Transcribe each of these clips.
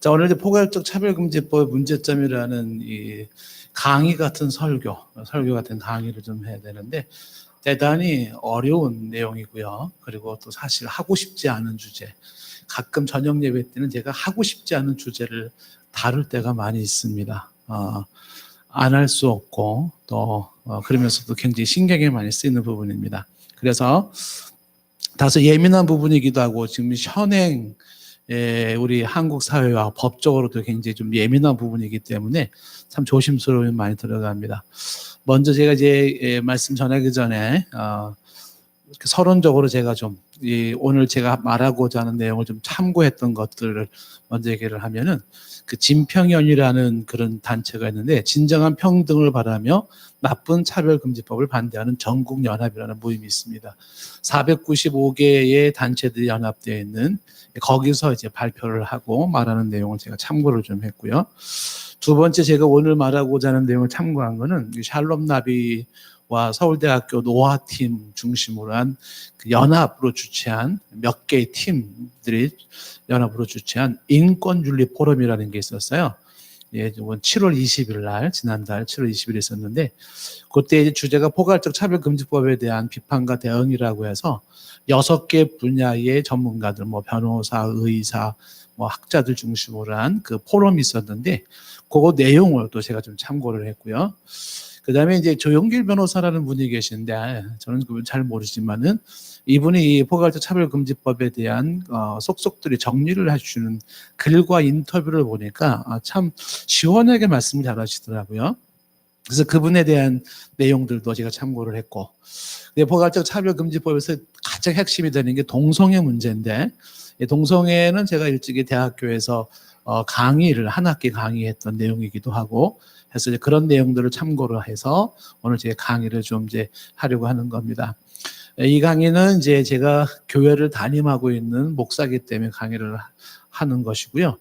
자, 오늘 이제 포괄적 차별금지법 문제점이라는 이 강의 같은 설교 같은 강의를 좀 해야 되는데 대단히 어려운 내용이고요. 그리고 또 사실 하고 싶지 않은 주제. 가끔 저녁 예배 때는 제가 하고 싶지 않은 주제를 다룰 때가 많이 있습니다. 안 할 수 없고 또 그러면서도 굉장히 신경이 많이 쓰이는 부분입니다. 그래서 다소 예민한 부분이기도 하고 지금 현행 우리 한국 사회와 법적으로도 굉장히 좀 예민한 부분이기 때문에 참 조심스러움이 많이 들어갑니다. 먼저 제가 이제 말씀 전하기 전에 서론적으로 제가 좀 오늘 제가 말하고자 하는 내용을 좀 참고했던 것들을 먼저 얘기를 하면은 그 진평연이라는 그런 단체가 있는데 진정한 평등을 바라며 나쁜 차별금지법을 반대하는 전국연합이라는 모임이 있습니다. 495개의 단체들이 연합되어 있는 거기서 이제 발표를 하고 말하는 내용을 제가 참고를 좀 했고요. 두 번째 제가 오늘 말하고자 하는 내용을 참고한 거는 샬롬 나비와 서울대학교 노화팀 중심으로 한 그 연합으로 주최한 몇 개의 팀들이 연합으로 주최한 인권윤리 포럼이라는 게 있었어요. 예, 이번 7월 20일 날, 지난달 7월 20일 있었는데, 그때 이제 주제가 포괄적 차별금지법에 대한 비판과 대응이라고 해서 6개 분야의 전문가들, 뭐 변호사, 의사, 뭐 학자들 중심으로 한 그 포럼이 있었는데, 그거 내용을 또 제가 좀 참고를 했고요. 그 다음에 이제 조용길 변호사라는 분이 계신데, 저는 그분 잘 모르지만은, 이분이 이 포괄적 차별금지법에 대한 속속들이 정리를 해주는 글과 인터뷰를 보니까 참 시원하게 말씀을 잘하시더라고요. 그래서 그분에 대한 내용들도 제가 참고를 했고, 포괄적 차별금지법에서 가장 핵심이 되는 게 동성애 문제인데, 동성애는 제가 일찍이 대학교에서 강의를 한 학기 강의했던 내용이기도 하고 해서 이제 그런 내용들을 참고를 해서 오늘 제 강의를 좀 이제 하려고 하는 겁니다. 이 강의는 이제 제가 교회를 담임하고 있는 목사기 때문에 강의를 하는 것이고요.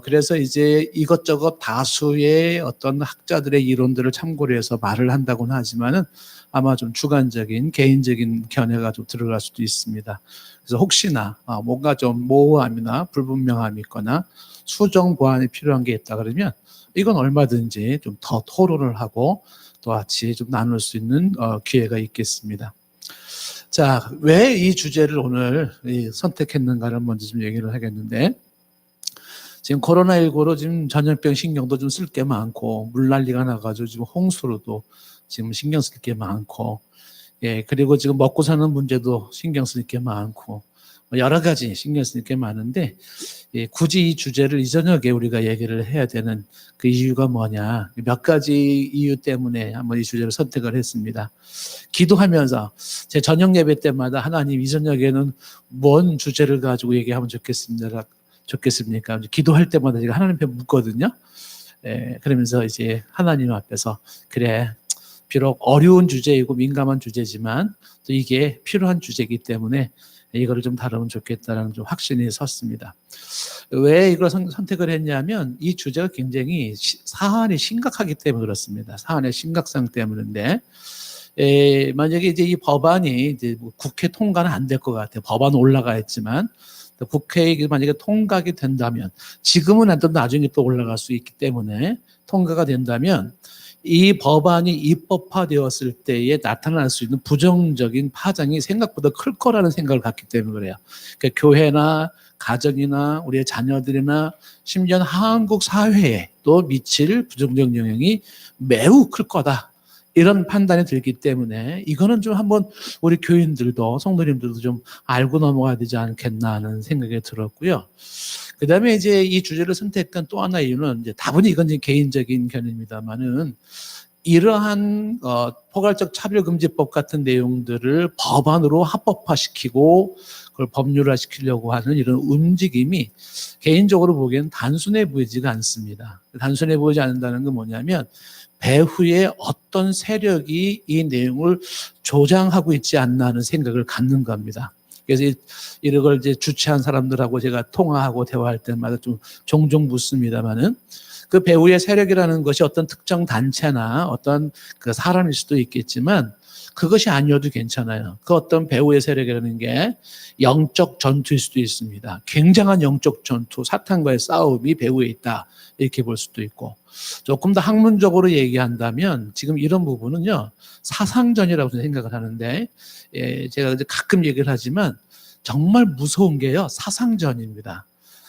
그래서 이제 이것저것 다수의 어떤 학자들의 이론들을 참고로 해서 말을 한다고는 하지만은 아마 좀 주관적인 개인적인 견해가 좀 들어갈 수도 있습니다. 그래서 혹시나 뭔가 좀 모호함이나 불분명함이 있거나 수정 보완이 필요한 게 있다 그러면 이건 얼마든지 좀 더 토론을 하고 또 같이 좀 나눌 수 있는 기회가 있겠습니다. 자, 왜 이 주제를 오늘 선택했는가를 먼저 좀 얘기를 하겠는데, 지금 코로나19로 지금 전염병 신경도 좀 쓸 게 많고, 물난리가 나가지고 지금 홍수로도 지금 신경 쓸 게 많고, 예, 그리고 지금 먹고 사는 문제도 신경 쓸 게 많고, 여러 가지 신경 쓸 게 많은데, 예, 굳이 이 주제를 이 저녁에 우리가 얘기를 해야 되는 그 이유가 뭐냐. 몇 가지 이유 때문에 한번 이 주제를 선택을 했습니다. 기도하면서 제 저녁 예배 때마다 하나님 이 저녁에는 뭔 주제를 가지고 얘기하면 좋겠습니까? 기도할 때마다 제가 하나님 앞에 묻거든요. 예, 그러면서 이제 하나님 앞에서 그래, 비록 어려운 주제이고 민감한 주제지만 또 이게 필요한 주제이기 때문에 이거를 좀 다루면 좋겠다는 좀 확신이 섰습니다. 왜 이걸 선택을 했냐면 이 주제가 굉장히 사안이 심각하기 때문에 그렇습니다. 사안의 심각성 때문인데 만약에 이제 이 법안이 이제 국회 통과는 안 될 것 같아요. 법안 올라가 있지만 국회에 만약에 통과가 된다면 지금은 안 돼도 나중에 또 올라갈 수 있기 때문에 통과가 된다면 이 법안이 입법화되었을 때에 나타날 수 있는 부정적인 파장이 생각보다 클 거라는 생각을 갖기 때문에 그래요. 그러니까 교회나 가정이나 우리의 자녀들이나 심지어 한국 사회에 또 미칠 부정적 영향이 매우 클 거다. 이런 판단이 들기 때문에 이거는 좀 한번 우리 교인들도 성도님들도 좀 알고 넘어가야 되지 않겠나 하는 생각이 들었고요. 그 다음에 이제 이 주제를 선택한 또 하나 이유는 이제 다분히 이건 이제 개인적인 견해입니다만은 이러한 포괄적 차별금지법 같은 내용들을 법안으로 합법화시키고 그걸 법률화시키려고 하는 이런 움직임이 개인적으로 보기엔 단순해 보이지가 않습니다. 단순해 보이지 않는다는 건 뭐냐면 배후에 어떤 세력이 이 내용을 조장하고 있지 않나 하는 생각을 갖는 겁니다. 그래서 이걸 이제 주최한 사람들하고 제가 통화하고 대화할 때마다 좀 종종 묻습니다만은 그 배후의 세력이라는 것이 어떤 특정 단체나 어떤 그 사람일 수도 있겠지만 그것이 아니어도 괜찮아요. 그 어떤 배후의 세력이라는 게 영적 전투일 수도 있습니다. 굉장한 영적 전투, 사탄과의 싸움이 배후에 있다. 이렇게 볼 수도 있고, 조금 더 학문적으로 얘기한다면 지금 이런 부분은요, 사상전이라고 생각을 하는데, 제가 이제 가끔 얘기를 하지만 정말 무서운 게요, 사상전입니다.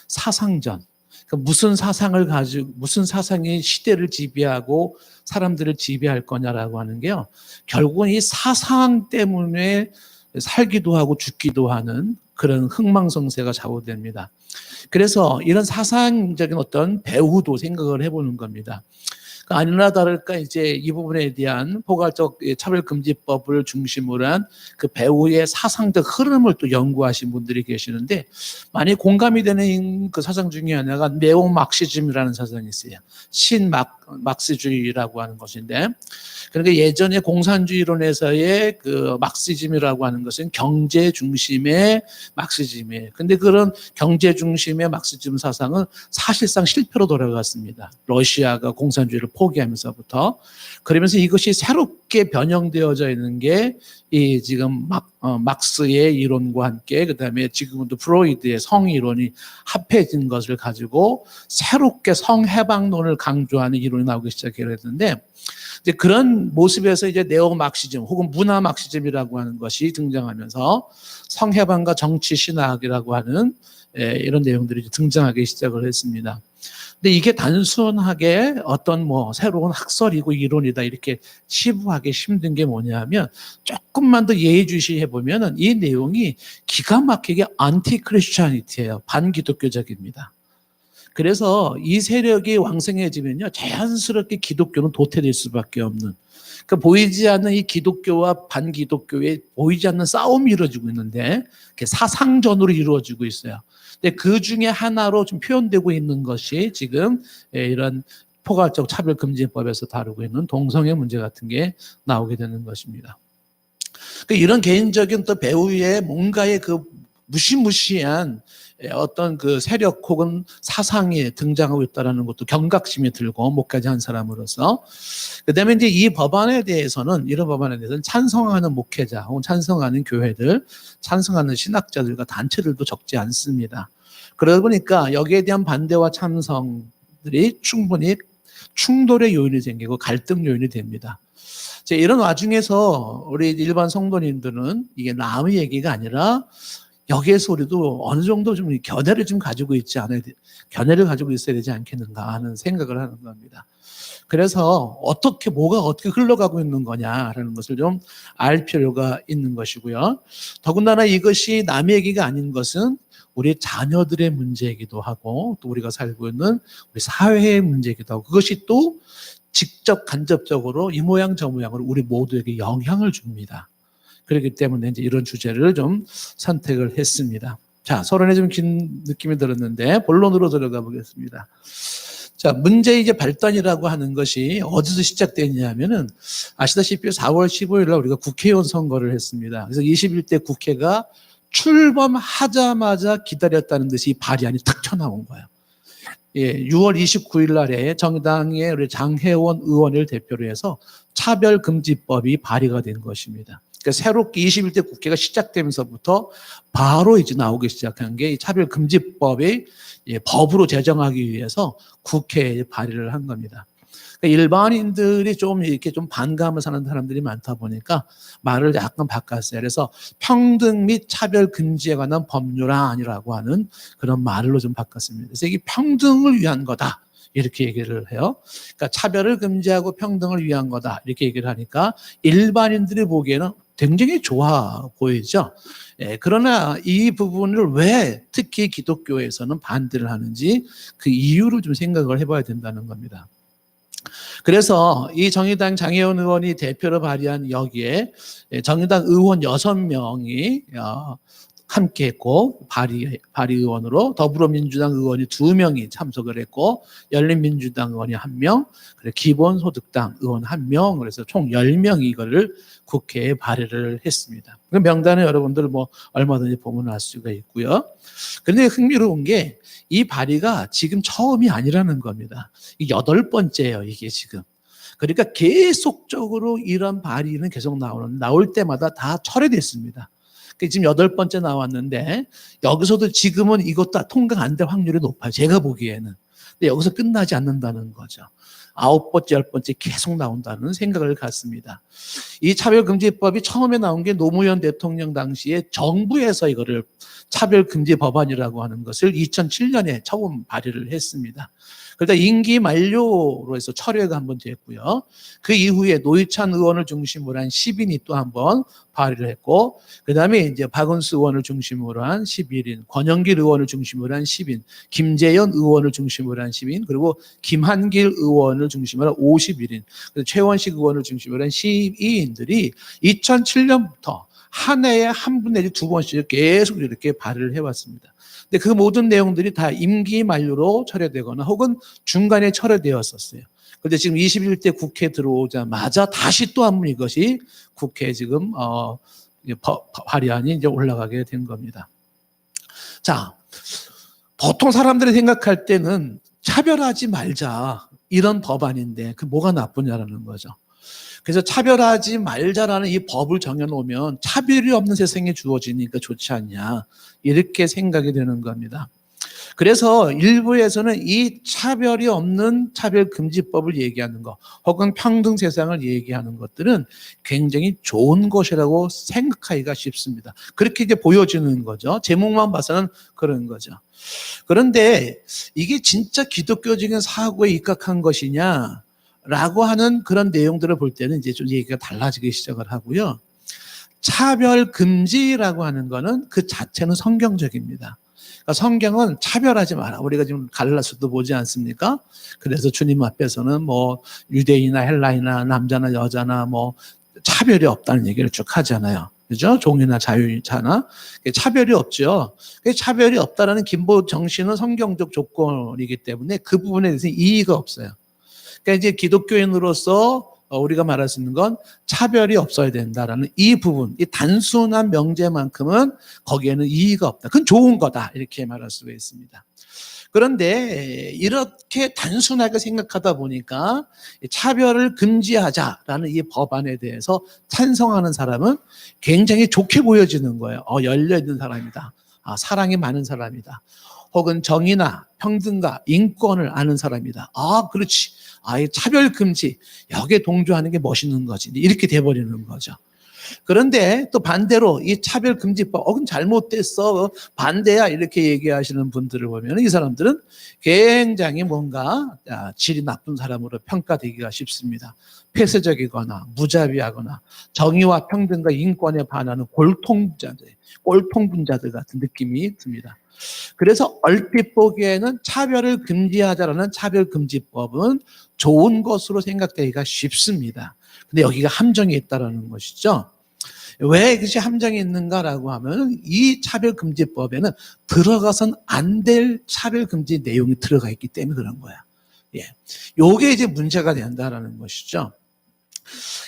사상전. 그러니까 무슨 사상을 가지고, 무슨 사상이 시대를 지배하고 사람들을 지배할 거냐라고 하는 게요, 결국은 이 사상 때문에 살기도 하고 죽기도 하는 그런 흥망성쇠가 좌우됩니다. 그래서 이런 사상적인 어떤 배후도 생각을 해보는 겁니다. 아니나 다를까 이제 이 부분에 대한 포괄적 차별금지법을 중심으로 한 그 배후의 사상적 흐름을 또 연구하신 분들이 계시는데, 많이 공감이 되는 그 사상 중에 하나가 네오막시즘이라는 사상이 있어요. 신막스주의라고 하는 것인데, 그러니까 예전에 공산주의론에서의 그 막시즘이라고 하는 것은 경제 중심의 막시즘이에요. 근데 그런 경제 중심의 막시즘 사상은 사실상 실패로 돌아갔습니다. 러시아가 공산주의를 포기하면서부터. 그러면서 이것이 새롭게 변형되어져 있는 게 이 지금 막스의 이론과 함께, 그다음에 지금도 프로이드의 성 이론이 합해진 것을 가지고 새롭게 성해방론을 강조하는 이론이 나오기 시작했는데, 이제 그런 모습에서 이제 네오막시즘 혹은 문화막시즘이라고 하는 것이 등장하면서 성해방과 정치 신학이라고 하는 이런 내용들이 등장하기 시작을 했습니다. 근데 이게 단순하게 어떤 뭐 새로운 학설이고 이론이다 이렇게 치부하기 힘든 게 뭐냐면, 조금만 더 예의주시해 보면은 이 내용이 기가 막히게 안티 크리스천이티예요. 반기독교적입니다. 그래서 이 세력이 왕성해지면요, 자연스럽게 기독교는 도태될 수밖에 없는, 그러니까 보이지 않는 이 기독교와 반기독교의 보이지 않는 싸움이 이루어지고 있는데, 사상전으로 이루어지고 있어요. 근데 그 중에 하나로 좀 표현되고 있는 것이 지금 이런 포괄적 차별금지법에서 다루고 있는 동성애 문제 같은 게 나오게 되는 것입니다. 그러니까 이런 개인적인 또 배우의 뭔가의 그 무시무시한 어떤 그 세력 혹은 사상이 등장하고 있다는 것도 경각심이 들고, 목까지 한 사람으로서. 그 다음에 이제 이 법안에 대해서는, 이런 법안에 대해서는 찬성하는 목회자 혹은 찬성하는 교회들, 찬성하는 신학자들과 단체들도 적지 않습니다. 그러다 보니까 여기에 대한 반대와 찬성들이 충분히 충돌의 요인이 생기고 갈등 요인이 됩니다. 이런 와중에서 우리 일반 성도님들은 이게 남의 얘기가 아니라 여기에서 우리도 어느 정도 좀 견해를 좀 가지고 있지 않아야 돼, 견해를 가지고 있어야 되지 않겠는가 하는 생각을 하는 겁니다. 그래서 뭐가 어떻게 흘러가고 있는 거냐라는 것을 좀 알 필요가 있는 것이고요. 더군다나 이것이 남의 얘기가 아닌 것은 우리 자녀들의 문제이기도 하고, 또 우리가 살고 있는 우리 사회의 문제이기도 하고, 그것이 또 직접 간접적으로 이 모양 저 모양으로 우리 모두에게 영향을 줍니다. 그렇기 때문에 이제 이런 주제를 좀 선택을 했습니다. 자, 서론에 좀 긴 느낌이 들었는데 본론으로 들어가 보겠습니다. 자, 문제의 이제 발단이라고 하는 것이 어디서 시작됐냐면은, 아시다시피 4월 15일 날 우리가 국회의원 선거를 했습니다. 그래서 21대 국회가 출범하자마자 기다렸다는 듯이 이 발의안이 탁 튀어나온 거예요. 6월 29일 날에 정당의 우리 장혜원 의원을 대표로 해서 차별금지법이 발의가 된 것입니다. 그러니까 새롭게 21대 국회가 시작되면서부터 바로 이제 나오기 시작한 게 이 차별금지법이 법으로 제정하기 위해서 국회에 발의를 한 겁니다. 그러니까 일반인들이 좀 이렇게 좀 반감을 사는 사람들이 많다 보니까 말을 약간 바꿨어요. 그래서 평등 및 차별 금지에 관한 법률안이라고 하는 그런 말로 좀 바꿨습니다. 그래서 이게 평등을 위한 거다, 이렇게 얘기를 해요. 그러니까 차별을 금지하고 평등을 위한 거다, 이렇게 얘기를 하니까 일반인들이 보기에는 굉장히 좋아 보이죠. 그러나 이 부분을 왜 특히 기독교에서는 반대를 하는지 그 이유를 좀 생각을 해봐야 된다는 겁니다. 그래서 이 정의당 장혜원 의원이 대표로 발의한 여기에 정의당 의원 6명이 함께했고, 발의의원으로 더불어민주당 의원이 2명이 참석을 했고, 열린민주당 의원이 1명, 그리고 기본소득당 의원 1명, 그래서 총 10명이 이거를 국회에 발의를 했습니다. 그 명단은 여러분들 뭐 얼마든지 보면 알 수가 있고요. 그런데 흥미로운 게 이 발의가 지금 처음이 아니라는 겁니다. 이 8번째예요, 이게 지금. 그러니까 계속적으로 이런 발의는 계속 나올 때마다 다 철회됐습니다. 지금 8번째 나왔는데 여기서도 지금은 이것도 통과가 안 될 확률이 높아요. 제가 보기에는. 근데 여기서 끝나지 않는다는 거죠. 9번째, 10번째 계속 나온다는 생각을 갖습니다. 이 차별금지법이 처음에 나온 게 노무현 대통령 당시에 정부에서 이거를 차별금지 법안이라고 하는 것을 2007년에 처음 발의를 했습니다. 그러다 임기 만료로 해서 철회가 한번 됐고요. 그 이후에 노회찬 의원을 중심으로 한 10인이 또 한번 발의를 했고, 그 다음에 이제 박은수 의원을 중심으로 한 11인, 권영길 의원을 중심으로 한 10인, 김재현 의원을 중심으로 한 10인, 그리고 김한길 의원을 중심으로 한 51인, 최원식 의원을 중심으로 한 12인들이 2007년부터 한 해에 한 분 내지 두 번씩 계속 이렇게 발의를 해왔습니다. 근데 그 모든 내용들이 다 임기 만료로 철회되거나 혹은 중간에 철회되었었어요. 그런데 지금 21대 국회 들어오자마자 다시 또 한 번 이것이 국회에 지금 발의안이 이제 올라가게 된 겁니다. 자, 보통 사람들이 생각할 때는 차별하지 말자 이런 법안인데 그 뭐가 나쁘냐라는 거죠. 그래서 차별하지 말자라는 이 법을 정해놓으면 차별이 없는 세상이 주어지니까 좋지 않냐 이렇게 생각이 되는 겁니다. 그래서 일부에서는 이 차별이 없는 차별금지법을 얘기하는 것 혹은 평등 세상을 얘기하는 것들은 굉장히 좋은 것이라고 생각하기가 쉽습니다. 그렇게 이제 보여지는 거죠. 제목만 봐서는 그런 거죠. 그런데 이게 진짜 기독교적인 사고에 입각한 것이냐 라고 하는 그런 내용들을 볼 때는 이제 좀 얘기가 달라지기 시작을 하고요. 차별금지라고 하는 거는 그 자체는 성경적입니다. 그러니까 성경은 차별하지 마라. 우리가 지금 갈라서도 보지 않습니까? 그래서 주님 앞에서는 뭐 유대인이나 헬라인이나 남자나 여자나 뭐 차별이 없다는 얘기를 쭉 하잖아요. 그죠? 종이나 자유차나 차별이 없죠. 차별이 없다라는 기본 정신은 성경적 조건이기 때문에 그 부분에 대해서 이의가 없어요. 그러니까 이제 기독교인으로서 우리가 말할 수 있는 건 차별이 없어야 된다라는 이 부분, 이 단순한 명제만큼은 거기에는 이의가 없다. 그건 좋은 거다. 이렇게 말할 수가 있습니다. 그런데 이렇게 단순하게 생각하다 보니까 차별을 금지하자라는 이 법안에 대해서 찬성하는 사람은 굉장히 좋게 보여지는 거예요. 열려있는 사람이다. 사랑이 많은 사람이다. 혹은 정의나 평등과 인권을 아는 사람이다. 그렇지. 이 차별금지, 여기에 동조하는 게 멋있는 거지. 이렇게 돼버리는 거죠. 그런데 또 반대로 이 차별금지법, 그건 잘못됐어. 반대야. 이렇게 얘기하시는 분들을 보면 이 사람들은 굉장히 뭔가 질이 나쁜 사람으로 평가되기가 쉽습니다. 폐쇄적이거나 무자비하거나 정의와 평등과 인권에 반하는 꼴통분자들 같은 느낌이 듭니다. 그래서 얼핏 보기에는 차별을 금지하자라는 차별금지법은 좋은 것으로 생각되기가 쉽습니다. 근데 여기가 함정이 있다는 것이죠. 왜 이것이 함정이 있는가라고 하면 이 차별금지법에는 들어가선 안 될 차별금지 내용이 들어가 있기 때문에 그런 거야. 요게 이제 문제가 된다라는 것이죠.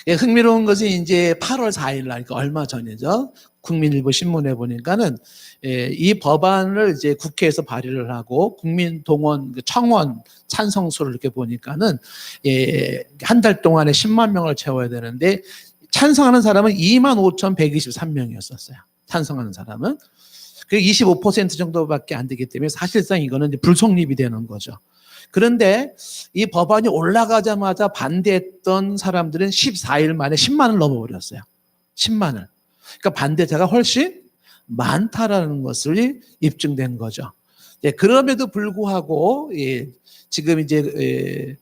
흥미로운 것이 이제 8월 4일 날, 그러니까 얼마 전이죠. 국민일보 신문에 보니까는 이 법안을 이제 국회에서 발의를 하고 국민동원, 청원 찬성수를 이렇게 보니까는 한 달 동안에 10만 명을 채워야 되는데 찬성하는 사람은 25,123명이었었어요. 찬성하는 사람은. 그 25% 정도밖에 안 되기 때문에 사실상 이거는 이제 불성립이 되는 거죠. 그런데 이 법안이 올라가자마자 반대했던 사람들은 14일 만에 10만을 넘어버렸어요. 10만을. 그러니까 반대자가 훨씬 많다라는 것을 입증된 거죠. 그럼에도 불구하고 지금 이제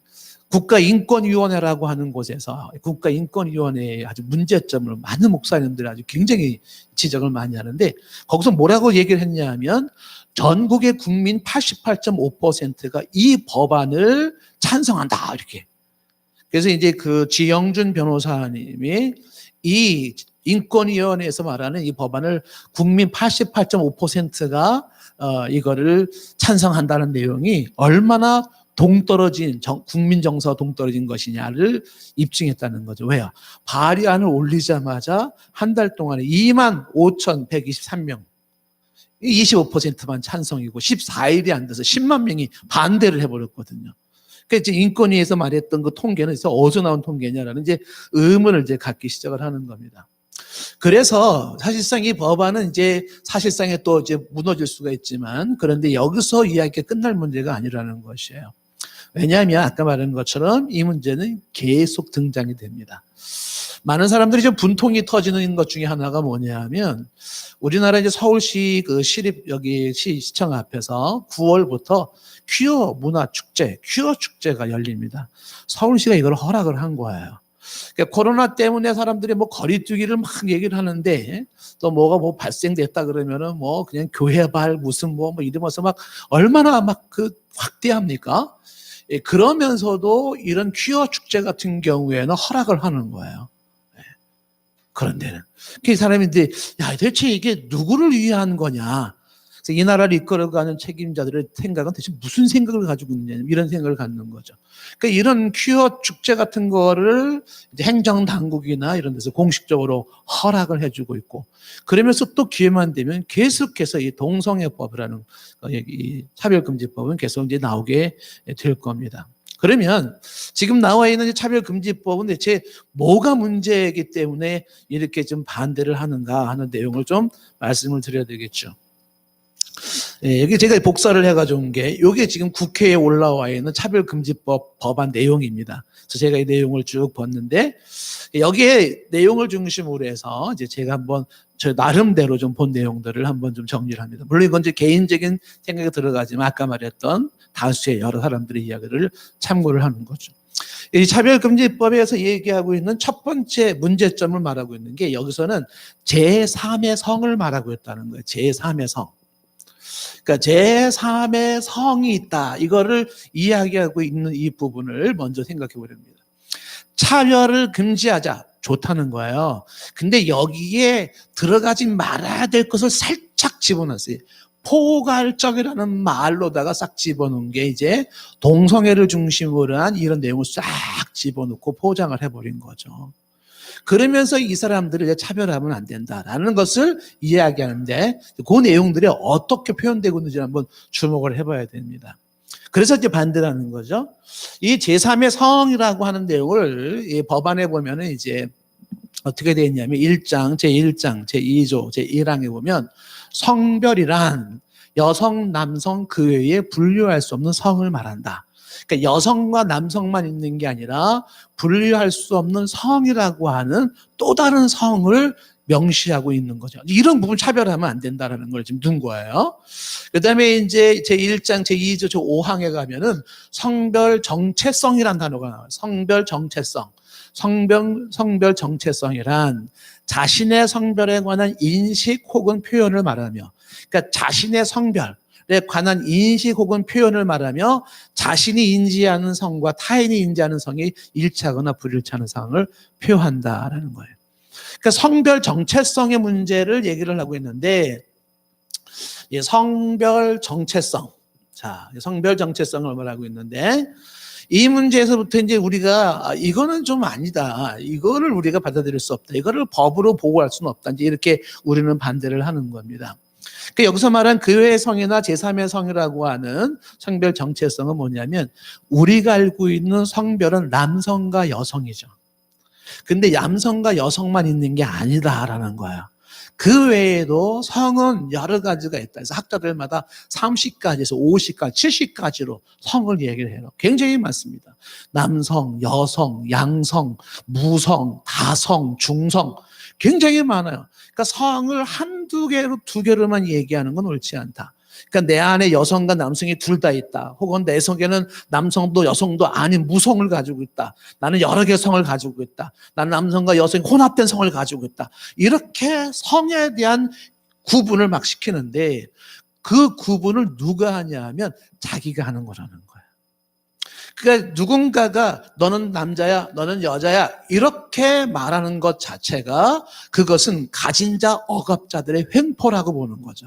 국가인권위원회라고 하는 곳에서 국가인권위원회의 아주 문제점을 많은 목사님들이 아주 굉장히 지적을 많이 하는데 거기서 뭐라고 얘기를 했냐면 전국의 국민 88.5%가 이 법안을 찬성한다 이렇게. 그래서 이제 그 지영준 변호사님이 이 인권위원회에서 말하는 이 법안을 국민 88.5%가 이거를 찬성한다는 내용이 얼마나 동떨어진 국민 정서와 동떨어진 것이냐를 입증했다는 거죠. 왜요? 발의안을 올리자마자 한 달 동안에 25,123명 25%만 찬성이고 14일이 안 돼서 10만 명이 반대를 해버렸거든요. 그러니까 이제 인권위에서 말했던 그 통계는 어디서 나온 통계냐라는 이제 의문을 이제 갖기 시작을 하는 겁니다. 그래서 사실상 이 법안은 이제 사실상에 또 이제 무너질 수가 있지만, 그런데 여기서 이야기가 끝날 문제가 아니라는 것이에요. 왜냐하면 아까 말한 것처럼 이 문제는 계속 등장이 됩니다. 많은 사람들이 좀 분통이 터지는 것 중에 하나가 뭐냐 하면, 우리나라 이제 서울시 그 시청 앞에서 9월부터 퀴어 문화 축제, 퀴어 축제가 열립니다. 서울시가 이걸 허락을 한 거예요. 그러니까 코로나 때문에 사람들이 뭐 거리두기를 막 얘기를 하는데, 또 뭐가 뭐 발생됐다 그러면은 뭐 그냥 교회발 무슨 뭐 이러면서 막 얼마나 막 그 확대합니까? 예, 그러면서도 이런 퀴어 축제 같은 경우에는 허락을 하는 거예요. 예, 그런 데는. 그 사람인데, 야, 대체 이게 누구를 위한 거냐? 그래서 이 나라를 이끌어가는 책임자들의 생각은 대체 무슨 생각을 가지고 있느냐, 이런 생각을 갖는 거죠. 그러니까 이런 퀴어 축제 같은 거를 이제 행정당국이나 이런 데서 공식적으로 허락을 해주고 있고, 그러면서 또 기회만 되면 계속해서 이 동성애법이라는 이 차별금지법은 계속 이제 나오게 될 겁니다. 그러면 지금 나와 있는 차별금지법은 대체 뭐가 문제이기 때문에 이렇게 좀 반대를 하는가 하는 내용을 좀 말씀을 드려야 되겠죠. 예, 여기 제가 복사를 해가지고 온 게, 이게 지금 국회에 올라와 있는 차별금지법 법안 내용입니다. 그래서 제가 이 내용을 쭉 봤는데, 여기에 내용을 중심으로 해서 이제 제가 한번 저 나름대로 좀 본 내용들을 한번 좀 정리를 합니다. 물론 이건 이제 개인적인 생각이 들어가지만 아까 말했던 다수의 여러 사람들의 이야기를 참고를 하는 거죠. 이 차별금지법에서 얘기하고 있는 첫 번째 문제점을 말하고 있는 게, 여기서는 제3의 성을 말하고 있다는 거예요. 제3의 성. 그러니까 제3의 성이 있다. 이거를 이야기하고 있는 이 부분을 먼저 생각해 보렵니다. 차별을 금지하자. 좋다는 거예요. 근데 여기에 들어가지 말아야 될 것을 살짝 집어넣었어요. 포괄적이라는 말로다가 싹 집어넣은 게 이제 동성애를 중심으로 한 이런 내용을 싹 집어넣고 포장을 해버린 거죠. 그러면서 이 사람들을 이제 차별하면 안 된다라는 것을 이야기하는데, 그 내용들이 어떻게 표현되고 있는지 한번 주목을 해봐야 됩니다. 그래서 이제 반대라는 거죠. 이 제3의 성이라고 하는 내용을 이 법안에 보면은 이제 어떻게 되어 있냐면 1장, 제1장, 제2조, 제1항에 보면 성별이란 여성, 남성 그 외에 분류할 수 없는 성을 말한다. 그러니까 여성과 남성만 있는 게 아니라 분류할 수 없는 성이라고 하는 또 다른 성을 명시하고 있는 거죠. 이런 부분 차별하면 안 된다라는 걸 지금 둔 거예요. 그 다음에 이제 제1장, 제2조, 제5항에 가면은 성별 정체성이란 단어가 나와요. 성별 정체성. 성별 정체성이란 자신의 성별에 관한 인식 혹은 표현을 말하며, 그러니까 자신의 성별에 관한 인식 혹은 표현을 말하며 자신이 인지하는 성과 타인이 인지하는 성이 일치하거나 불일치하는 상황을 표한다라는 거예요. 그러니까 성별 정체성의 문제를 얘기를 하고 있는데, 이 성별 정체성, 자, 성별 정체성을 말하고 있는데, 이 문제에서부터 이제 우리가 이거는 좀 아니다, 이거를 우리가 받아들일 수 없다, 이거를 법으로 보호할 수는 없다, 이제 이렇게 우리는 반대를 하는 겁니다. 그러니까 여기서 말한 그 외의 성이나 제3의 성이라고 하는 성별 정체성은 뭐냐면, 우리가 알고 있는 성별은 남성과 여성이죠. 근데 남성과 여성만 있는 게 아니다라는 거예요. 그 외에도 성은 여러 가지가 있다. 그래서 학자들마다 30가지에서 50가지, 70가지로 성을 얘기를 해요. 굉장히 많습니다. 남성, 여성, 양성, 무성, 다성, 중성, 굉장히 많아요. 그러니까 성을 한두 개로, 두 개로만 얘기하는 건 옳지 않다. 그러니까 내 안에 여성과 남성이 둘 다 있다. 혹은 내 속에는 남성도 여성도 아닌 무성을 가지고 있다. 나는 여러 개의 성을 가지고 있다. 나는 남성과 여성이 혼합된 성을 가지고 있다. 이렇게 성에 대한 구분을 막 시키는데, 그 구분을 누가 하냐 하면 자기가 하는 거라는 거예요. 그러니까 누군가가 너는 남자야, 너는 여자야 이렇게 말하는 것 자체가, 그것은 가진 자 억압자들의 횡포라고 보는 거죠.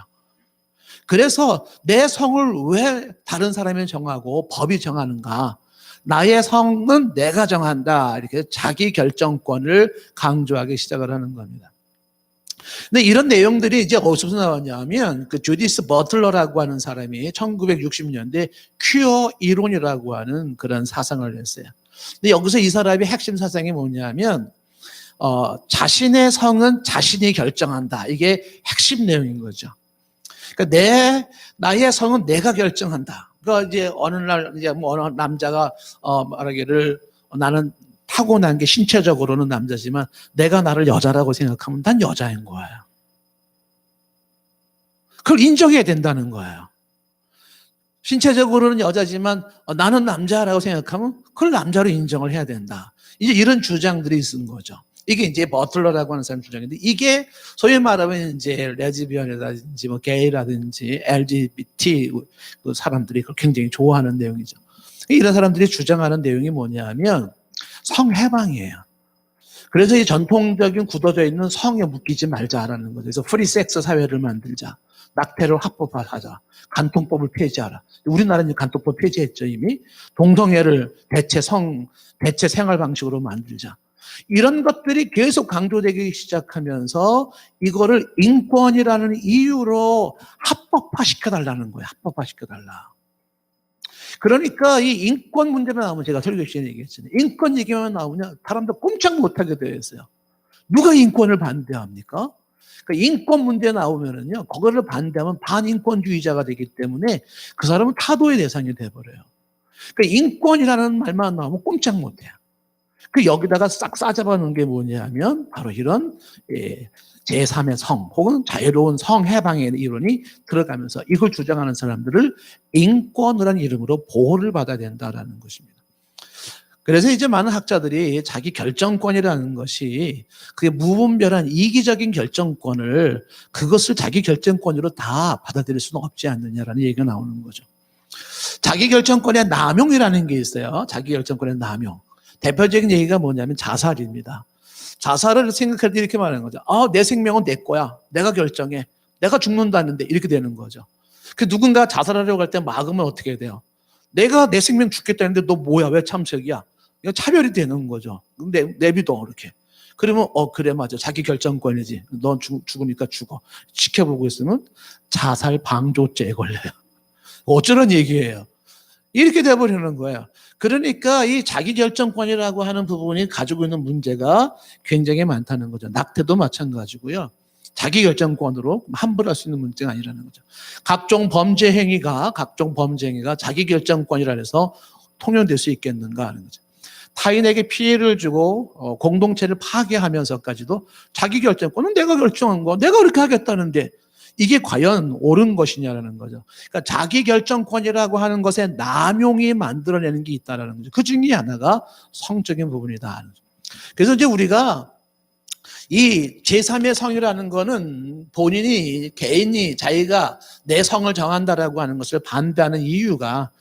그래서 내 성을 왜 다른 사람이 정하고 법이 정하는가? 나의 성은 내가 정한다. 이렇게 자기 결정권을 강조하기 시작을 하는 겁니다. 근데 이런 내용들이 이제 어디서 나왔냐면 그 주디스 버틀러라고 하는 사람이 1960년대 퀴어 이론이라고 하는 그런 사상을 냈어요. 근데 여기서 이 사람의 핵심 사상이 뭐냐면 자신의 성은 자신이 결정한다. 이게 핵심 내용인 거죠. 그러니까 나의 성은 내가 결정한다. 그러니까 이제 어느 날 이제 뭐 어느 남자가 말하기를 나는 타고난 게 신체적으로는 남자지만 내가 나를 여자라고 생각하면 난 여자인 거예요. 그걸 인정해야 된다는 거예요. 신체적으로는 여자지만 나는 남자라고 생각하면 그걸 남자로 인정을 해야 된다. 이제 이런 주장들이 있은 거죠. 이게 이제 버틀러라고 하는 사람 주장인데 이게 소위 말하면 이제 레즈비언이라든지 뭐 게이라든지 LGBT 그 사람들이 그걸 굉장히 좋아하는 내용이죠. 이런 사람들이 주장하는 내용이 뭐냐면 성해방이에요. 그래서 이 전통적인 굳어져 있는 성에 묶이지 말자라는 거죠. 그래서 프리섹스 사회를 만들자. 낙태를 합법화하자. 간통법을 폐지하라. 우리나라는 간통법 폐지했죠, 이미. 동성애를 대체 생활 방식으로 만들자. 이런 것들이 계속 강조되기 시작하면서 이거를 인권이라는 이유로 합법화시켜달라는 거예요. 합법화시켜달라. 그러니까 이 인권 문제가 나오면 제가 설교 시간에 얘기했잖아요. 인권 얘기만 나오면 사람들 꼼짝 못하게 되어 있어요. 누가 인권을 반대합니까? 그러니까 인권 문제 나오면은요, 그거를 반대하면 반인권주의자가 되기 때문에 그 사람은 타도의 대상이 돼버려요. 그러니까 인권이라는 말만 나오면 꼼짝 못해요. 그 여기다가 싹 싸잡아놓은 게 뭐냐면 바로 이런 제3의 성 혹은 자유로운 성해방의 이론이 들어가면서 이걸 주장하는 사람들을 인권이라는 이름으로 보호를 받아야 된다라는 것입니다. 그래서 이제 많은 학자들이 자기 결정권이라는 것이 그게 무분별한 이기적인 결정권을 그것을 자기 결정권으로 다 받아들일 수는 없지 않느냐라는 얘기가 나오는 거죠. 자기 결정권의 남용이라는 게 있어요. 자기 결정권의 남용. 대표적인 얘기가 뭐냐면 자살입니다. 자살을 생각할 때 이렇게 말하는 거죠. 내 생명은 내 거야. 내가 결정해. 내가 죽는다는데 이렇게 되는 거죠. 그 누군가 자살하려고 할 때 막으면 어떻게 돼요? 내가 내 생명 죽겠다는데 너 뭐야? 왜 참석이야? 이거 차별이 되는 거죠. 근데 내비둬 이렇게. 그러면 그래 맞아. 자기 결정권이지. 넌 죽으니까 죽어. 지켜보고 있으면 자살 방조죄에 걸려요. 어쩌란 얘기예요. 이렇게 돼버리는 거예요. 그러니까 이 자기 결정권이라고 하는 부분이 가지고 있는 문제가 굉장히 많다는 거죠. 낙태도 마찬가지고요. 자기 결정권으로 함부로 할 수 있는 문제가 아니라는 거죠. 각종 범죄 행위가 자기 결정권이라 해서 통용될 수 있겠는가 하는 거죠. 타인에게 피해를 주고 공동체를 파괴하면서까지도 자기 결정권은 내가 결정한 거, 내가 그렇게 하겠다는데 이게 과연 옳은 것이냐라는 거죠. 그러니까 자기 결정권이라고 하는 것에 남용이 만들어내는 게 있다라는 거죠. 그 중에 하나가 성적인 부분이다. 그래서 이제 우리가 이 제3의 성이라는 거는 개인이 자기가 내 성을 정한다라고 하는 것을 반대하는 이유가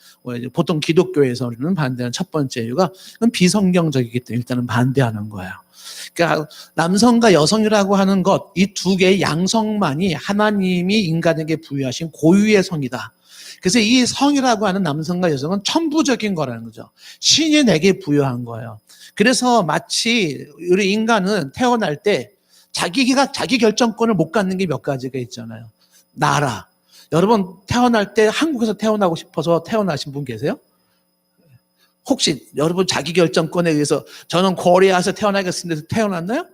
보통 기독교에서는 반대하는 첫 번째 이유가 비성경적이기 때문에 일단은 반대하는 거예요. 그러니까 남성과 여성이라고 하는 것, 이 두 개의 양성만이 하나님이 인간에게 부여하신 고유의 성이다. 그래서 이 성이라고 하는 남성과 여성은 천부적인 거라는 거죠. 신이 내게 부여한 거예요. 그래서 마치 우리 인간은 태어날 때 자기가 자기 결정권을 못 갖는 게 몇 가지가 있잖아요. 나라. 여러분 태어날 때 한국에서 태어나고 싶어서 태어나신 분 계세요? 혹시 여러분 자기 결정권에 의해서 저는 코리아에서 태어나겠습니다 해서 태어났나요?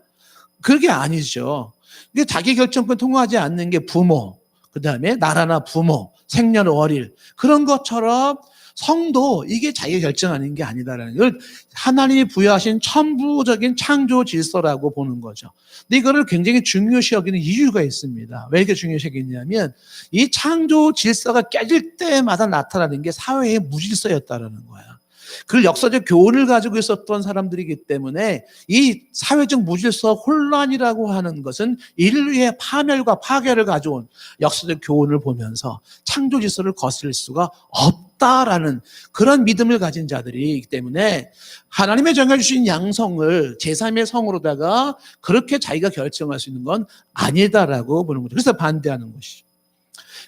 그게 아니죠. 이게 자기 결정권 통하지 않는 게 부모, 그 다음에 나라나 부모, 생년월일 그런 것처럼 성도 이게 자기가 결정하는 게 아니다라는 걸 하나님이 부여하신 천부적인 창조 질서라고 보는 거죠. 근데 이거를 굉장히 중요시 여기는 이유가 있습니다. 왜 이렇게 중요시 여기냐면 이 창조 질서가 깨질 때마다 나타나는 게 사회의 무질서였다라는 거야. 그 역사적 교훈을 가지고 있었던 사람들이기 때문에 이 사회적 무질서 혼란이라고 하는 것은 인류의 파멸과 파괴를 가져온 역사적 교훈을 보면서 창조 질서를 거스릴 수가 없다라는 그런 믿음을 가진 자들이기 때문에 하나님의 정해주신 양성을 제3의 성으로다가 그렇게 자기가 결정할 수 있는 건 아니다라고 보는 거죠. 그래서 반대하는 것이죠.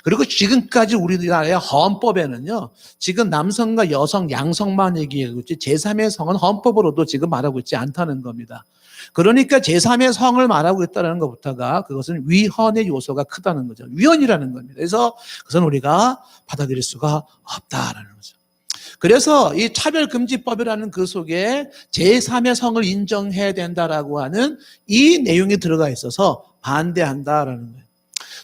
그리고 지금까지 우리나라의 헌법에는요, 지금 남성과 여성, 양성만 얘기하고 있지, 제3의 성은 헌법으로도 지금 말하고 있지 않다는 겁니다. 그러니까 제3의 성을 말하고 있다는 것부터가 그것은 위헌의 요소가 크다는 거죠. 위헌이라는 겁니다. 그래서 그것은 우리가 받아들일 수가 없다라는 거죠. 그래서 이 차별금지법이라는 그 속에 제3의 성을 인정해야 된다라고 하는 이 내용이 들어가 있어서 반대한다라는 거예요.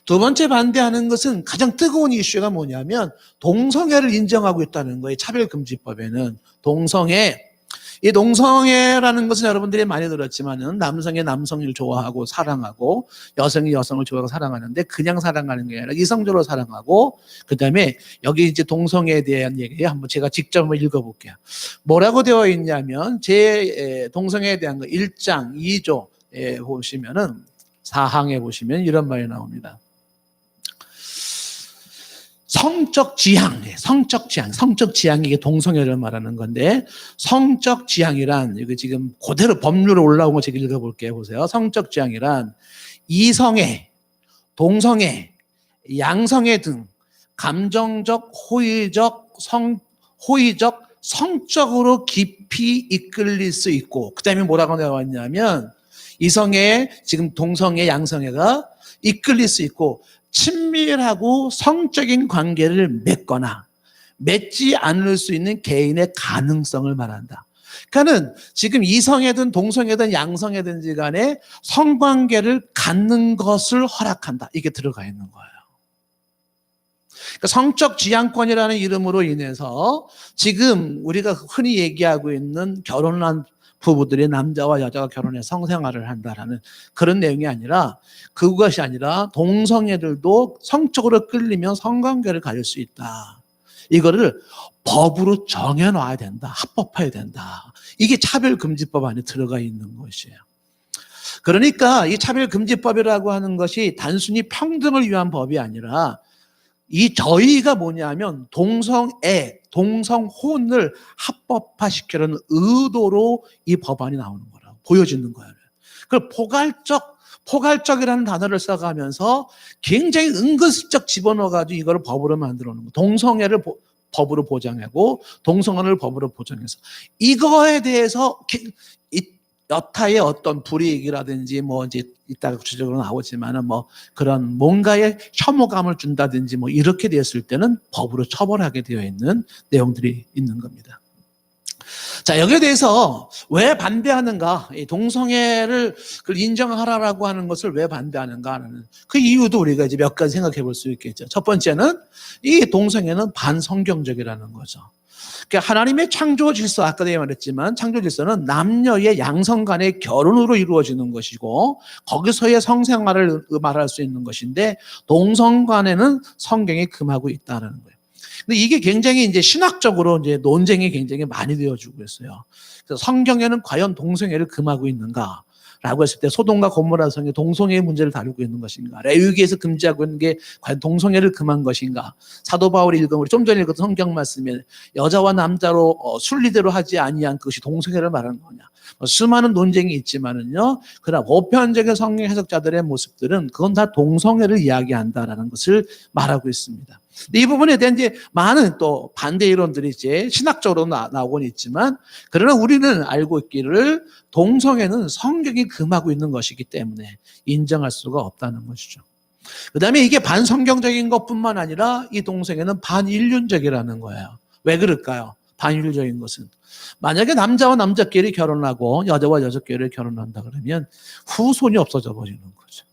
두 번째 반대하는 것은 가장 뜨거운 이슈가 뭐냐면 동성애를 인정하고 있다는 거예요. 차별금지법에는 동성애. 이 동성애라는 것은 여러분들이 많이 들었지만은 남성이 남성을 좋아하고 사랑하고 여성이 여성을 좋아하고 사랑하는데 그냥 사랑하는 게 아니라 이성적으로 사랑하고 그다음에 여기 이제 동성애에 대한 얘기 한번 제가 직접 한번 읽어볼게요. 뭐라고 되어 있냐면 제 동성애에 대한 거 1장 2조에 보시면은 4항에 보시면 이런 말이 나옵니다. 성적 지향이 이게 동성애를 말하는 건데, 성적 지향이란, 이거 지금 그대로 법률로 올라온 거 제가 읽어볼게요. 보세요. 성적 지향이란 이성애, 동성애, 양성애 등 감정적, 호의적, 성적으로 깊이 이끌릴 수 있고, 그 다음에 뭐라고 나왔냐면, 이성애, 지금 동성애, 양성애가 이끌릴 수 있고, 친밀하고 성적인 관계를 맺거나 맺지 않을 수 있는 개인의 가능성을 말한다. 그러니까는 지금 이성애든 동성애든 양성애든지 간에 성관계를 갖는 것을 허락한다. 이게 들어가 있는 거예요. 그러니까 성적 지향권이라는 이름으로 인해서 지금 우리가 흔히 얘기하고 있는 결혼한 부부들이 남자와 여자가 결혼해서 성생활을 한다라는 그런 내용이 아니라, 그것이 아니라 동성애들도 성적으로 끌리면 성관계를 가질 수 있다. 이거를 법으로 정해놔야 된다. 합법화해야 된다. 이게 차별금지법 안에 들어가 있는 것이에요. 그러니까 이 차별금지법이라고 하는 것이 단순히 평등을 위한 법이 아니라 이 저희가 뭐냐면 동성혼을 합법화시키려는 의도로 이 법안이 나오는 거라고 보여지는 거예요. 그 포괄적이라는 단어를 써가면서 굉장히 은근슬쩍 집어넣어가지고 이거를 법으로 만들어 놓은 거예요. 동성애를 법으로 보장하고 동성혼을 법으로 보장해서 이거에 대해서 여타의 어떤 불이익이라든지 뭐 이제 이따가 구체적으로 나오지만은 뭐 그런 뭔가의 혐오감을 준다든지 뭐 이렇게 되었을 때는 법으로 처벌하게 되어 있는 내용들이 있는 겁니다. 자, 여기에 대해서 왜 반대하는가? 이 동성애를 인정하라라고 하는 것을 왜 반대하는가 하는 그 이유도 우리가 이제 몇 가지 생각해 볼 수 있겠죠. 첫 번째는 이 동성애는 반성경적이라는 거죠. 그러니까 하나님의 창조 질서, 아까 내가 말했지만 창조 질서는 남녀의 양성 간의 결혼으로 이루어지는 것이고 거기서의 성생활을 말할 수 있는 것인데, 동성 간에는 성경이 금하고 있다는 거예요. 근데 이게 굉장히 이제 신학적으로 이제 논쟁이 굉장히 많이 되어지고 있어요. 그래서 성경에는 과연 동성애를 금하고 있는가? 라고 했을 때 소돔과 고모라 성이 동성애의 문제를 다루고 있는 것인가? 레위기에서 금지하고 있는 게 과연 동성애를 금한 것인가? 사도 바울이 읽은, 우리 좀 전에 읽은 성경 말씀에 여자와 남자로 순리대로 하지 아니한 그것이 동성애를 말하는 거냐? 수많은 논쟁이 있지만은요, 그러나 보편적인 성경 해석자들의 모습들은 그건 다 동성애를 이야기한다라는 것을 말하고 있습니다. 근데 이 부분에 대한 이제 많은 또 반대 이론들이 이제 신학적으로 나오곤 있지만, 그러나 우리는 알고 있기를 동성애는 성경이 금하고 있는 것이기 때문에 인정할 수가 없다는 것이죠. 그 다음에 이게 반성경적인 것뿐만 아니라 이 동성애는 반인륜적이라는 거예요. 왜 그럴까요? 반인륜적인 것은 만약에 남자와 남자끼리 결혼하고 여자와 여자끼리 결혼한다 그러면 후손이 없어져 버리는 거죠.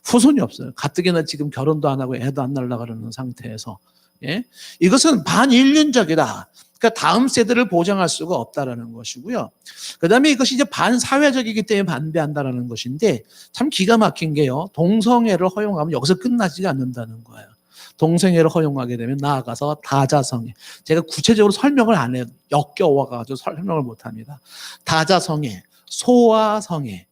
후손이 없어요. 가뜩이나 지금 결혼도 안 하고 애도 안 낳으려고 그러는 상태에서. 예? 이것은 반인륜적이다. 그러니까 다음 세대를 보장할 수가 없다라는 것이고요. 그 다음에 이것이 이제 반사회적이기 때문에 반대한다라는 것인데, 참 기가 막힌 게요, 동성애를 허용하면 여기서 끝나지 않는다는 거예요. 동성애를 허용하게 되면 나아가서 다자성애. 제가 구체적으로 설명을 안 해요. 역겨워가지고 설명을 못 합니다. 다자성애, 소아성애,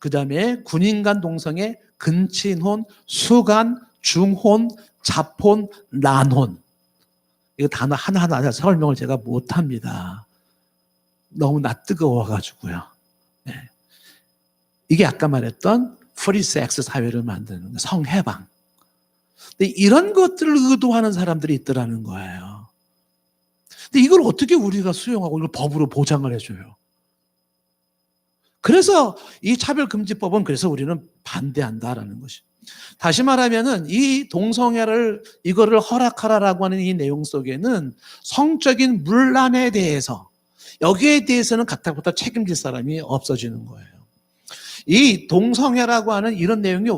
그 다음에 군인 간 동성애, 근친혼, 수간, 중혼, 잡혼, 난혼. 이거 단어 하나하나 설명을 제가 못 합니다. 너무 낯뜨거워가지고요. 네. 이게 아까 말했던 프리섹스 사회를 만드는 성해방. 근데 이런 것들을 의도하는 사람들이 있더라는 거예요. 근데 이걸 어떻게 우리가 수용하고 이걸 법으로 보장을 해줘요? 그래서 이 차별금지법은 그래서 우리는 반대한다라는 것이. 다시 말하면은 이 동성애를 이거를 허락하라라고 하는 이 내용 속에는 성적인 문란에 대해서 여기에 대해서는 각각부터 책임질 사람이 없어지는 거예요. 이 동성애라고 하는 이런 내용이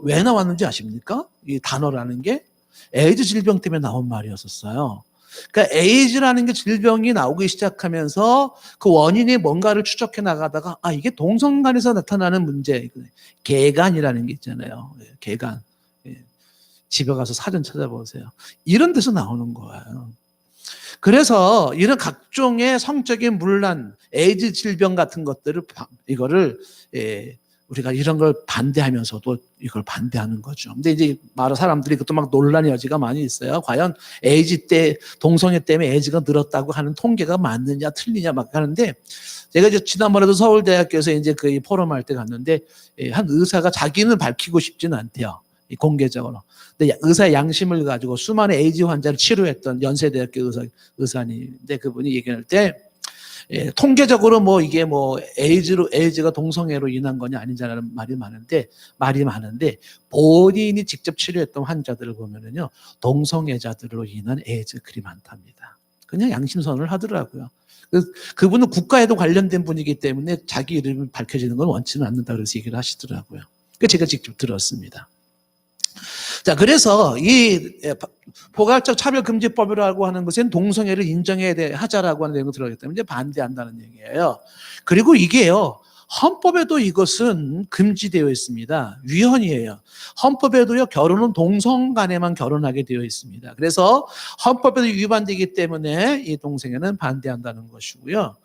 왜 나왔는지 아십니까? 이 단어라는 게 에이즈 질병 때문에 나온 말이었었어요. 그러니까 에이즈라는 게 질병이 나오기 시작하면서 그 원인이 뭔가를 추적해 나가다가 이게 동성간에서 나타나는 문제, 개간이라는 게 있잖아요. 개간. 집에 가서 사전 찾아보세요. 이런 데서 나오는 거예요. 그래서 이런 각종의 성적인 문란, 에이즈 질병 같은 것들을 이거를 우리가 이런 걸 반대하면서도 이걸 반대하는 거죠. 근데 이제 사람들이 그것도 막 논란의 여지가 많이 있어요. 과연 에이즈 때 동성애 때문에 에이즈가 늘었다고 하는 통계가 맞느냐 틀리냐 막 하는데 제가 이제 지난번에도 서울대학교에서 이제 그 포럼할 때 갔는데 한 의사가 자기는 밝히고 싶지는 않대요. 공개적으로. 근데 의사의 양심을 가지고 수많은 에이즈 환자를 치료했던 연세대학교 의사님인데 그분이 얘기할 때 통계적으로 이게 에이즈가 동성애로 인한 거냐 아니냐는 말이 많은데 본인이 직접 치료했던 환자들을 보면은요 동성애자들로 인한 에이즈 그리 많답니다. 그냥 양심선언을 하더라고요. 그분은 국가에도 관련된 분이기 때문에 자기 이름이 밝혀지는 건 원치는 않는다 그래서 얘기를 하시더라고요. 제가 직접 들었습니다. 자, 그래서 이 포괄적 차별금지법이라고 하는 것은 동성애를 인정해야 하자라고 하는 내용을 들어가기 때문에 반대한다는 얘기예요. 그리고 이게요, 헌법에도 이것은 금지되어 있습니다. 위헌이에요. 헌법에도요, 결혼은 동성 간에만 결혼하게 되어 있습니다. 그래서 헌법에도 위반되기 때문에 이 동성애는 반대한다는 것이고요.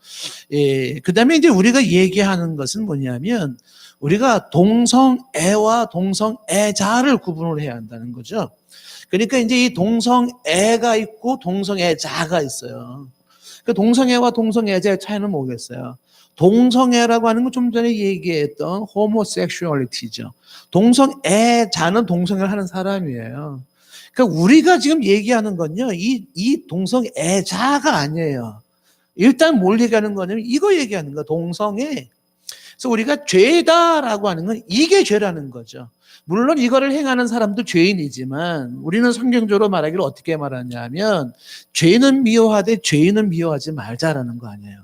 그 다음에 이제 우리가 얘기하는 것은 뭐냐면, 우리가 동성애와 동성애자를 구분을 해야 한다는 거죠. 그러니까 이제 이 동성애가 있고 동성애자가 있어요. 그 동성애와 동성애자의 차이는 뭐겠어요? 동성애라고 하는 건 좀 전에 얘기했던 호모섹슈얼리티죠. 동성애자는 동성애를 하는 사람이에요. 그러니까 우리가 지금 얘기하는 건요, 이 동성애자가 아니에요. 일단 뭘 얘기하는 거냐면 이거 얘기하는 거야. 동성애. 그래서 우리가 죄다라고 하는 건 이게 죄라는 거죠. 물론 이거를 행하는 사람도 죄인이지만 우리는 성경적으로 말하기를 어떻게 말하냐면 죄는 미워하되 죄인은 미워하지 말자라는 거 아니에요.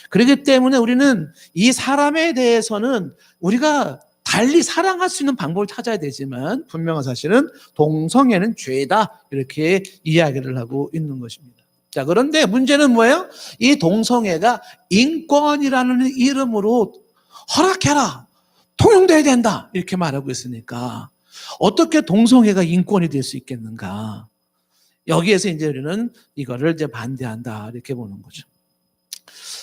그렇기 때문에 우리는 이 사람에 대해서는 우리가 달리 사랑할 수 있는 방법을 찾아야 되지만 분명한 사실은 동성애는 죄다 이렇게 이야기를 하고 있는 것입니다. 자, 그런데 문제는 뭐예요? 이 동성애가 인권이라는 이름으로 허락해라, 통용돼야 된다 이렇게 말하고 있으니까 어떻게 동성애가 인권이 될 수 있겠는가? 여기에서 이제 우리는 이거를 이제 반대한다 이렇게 보는 거죠.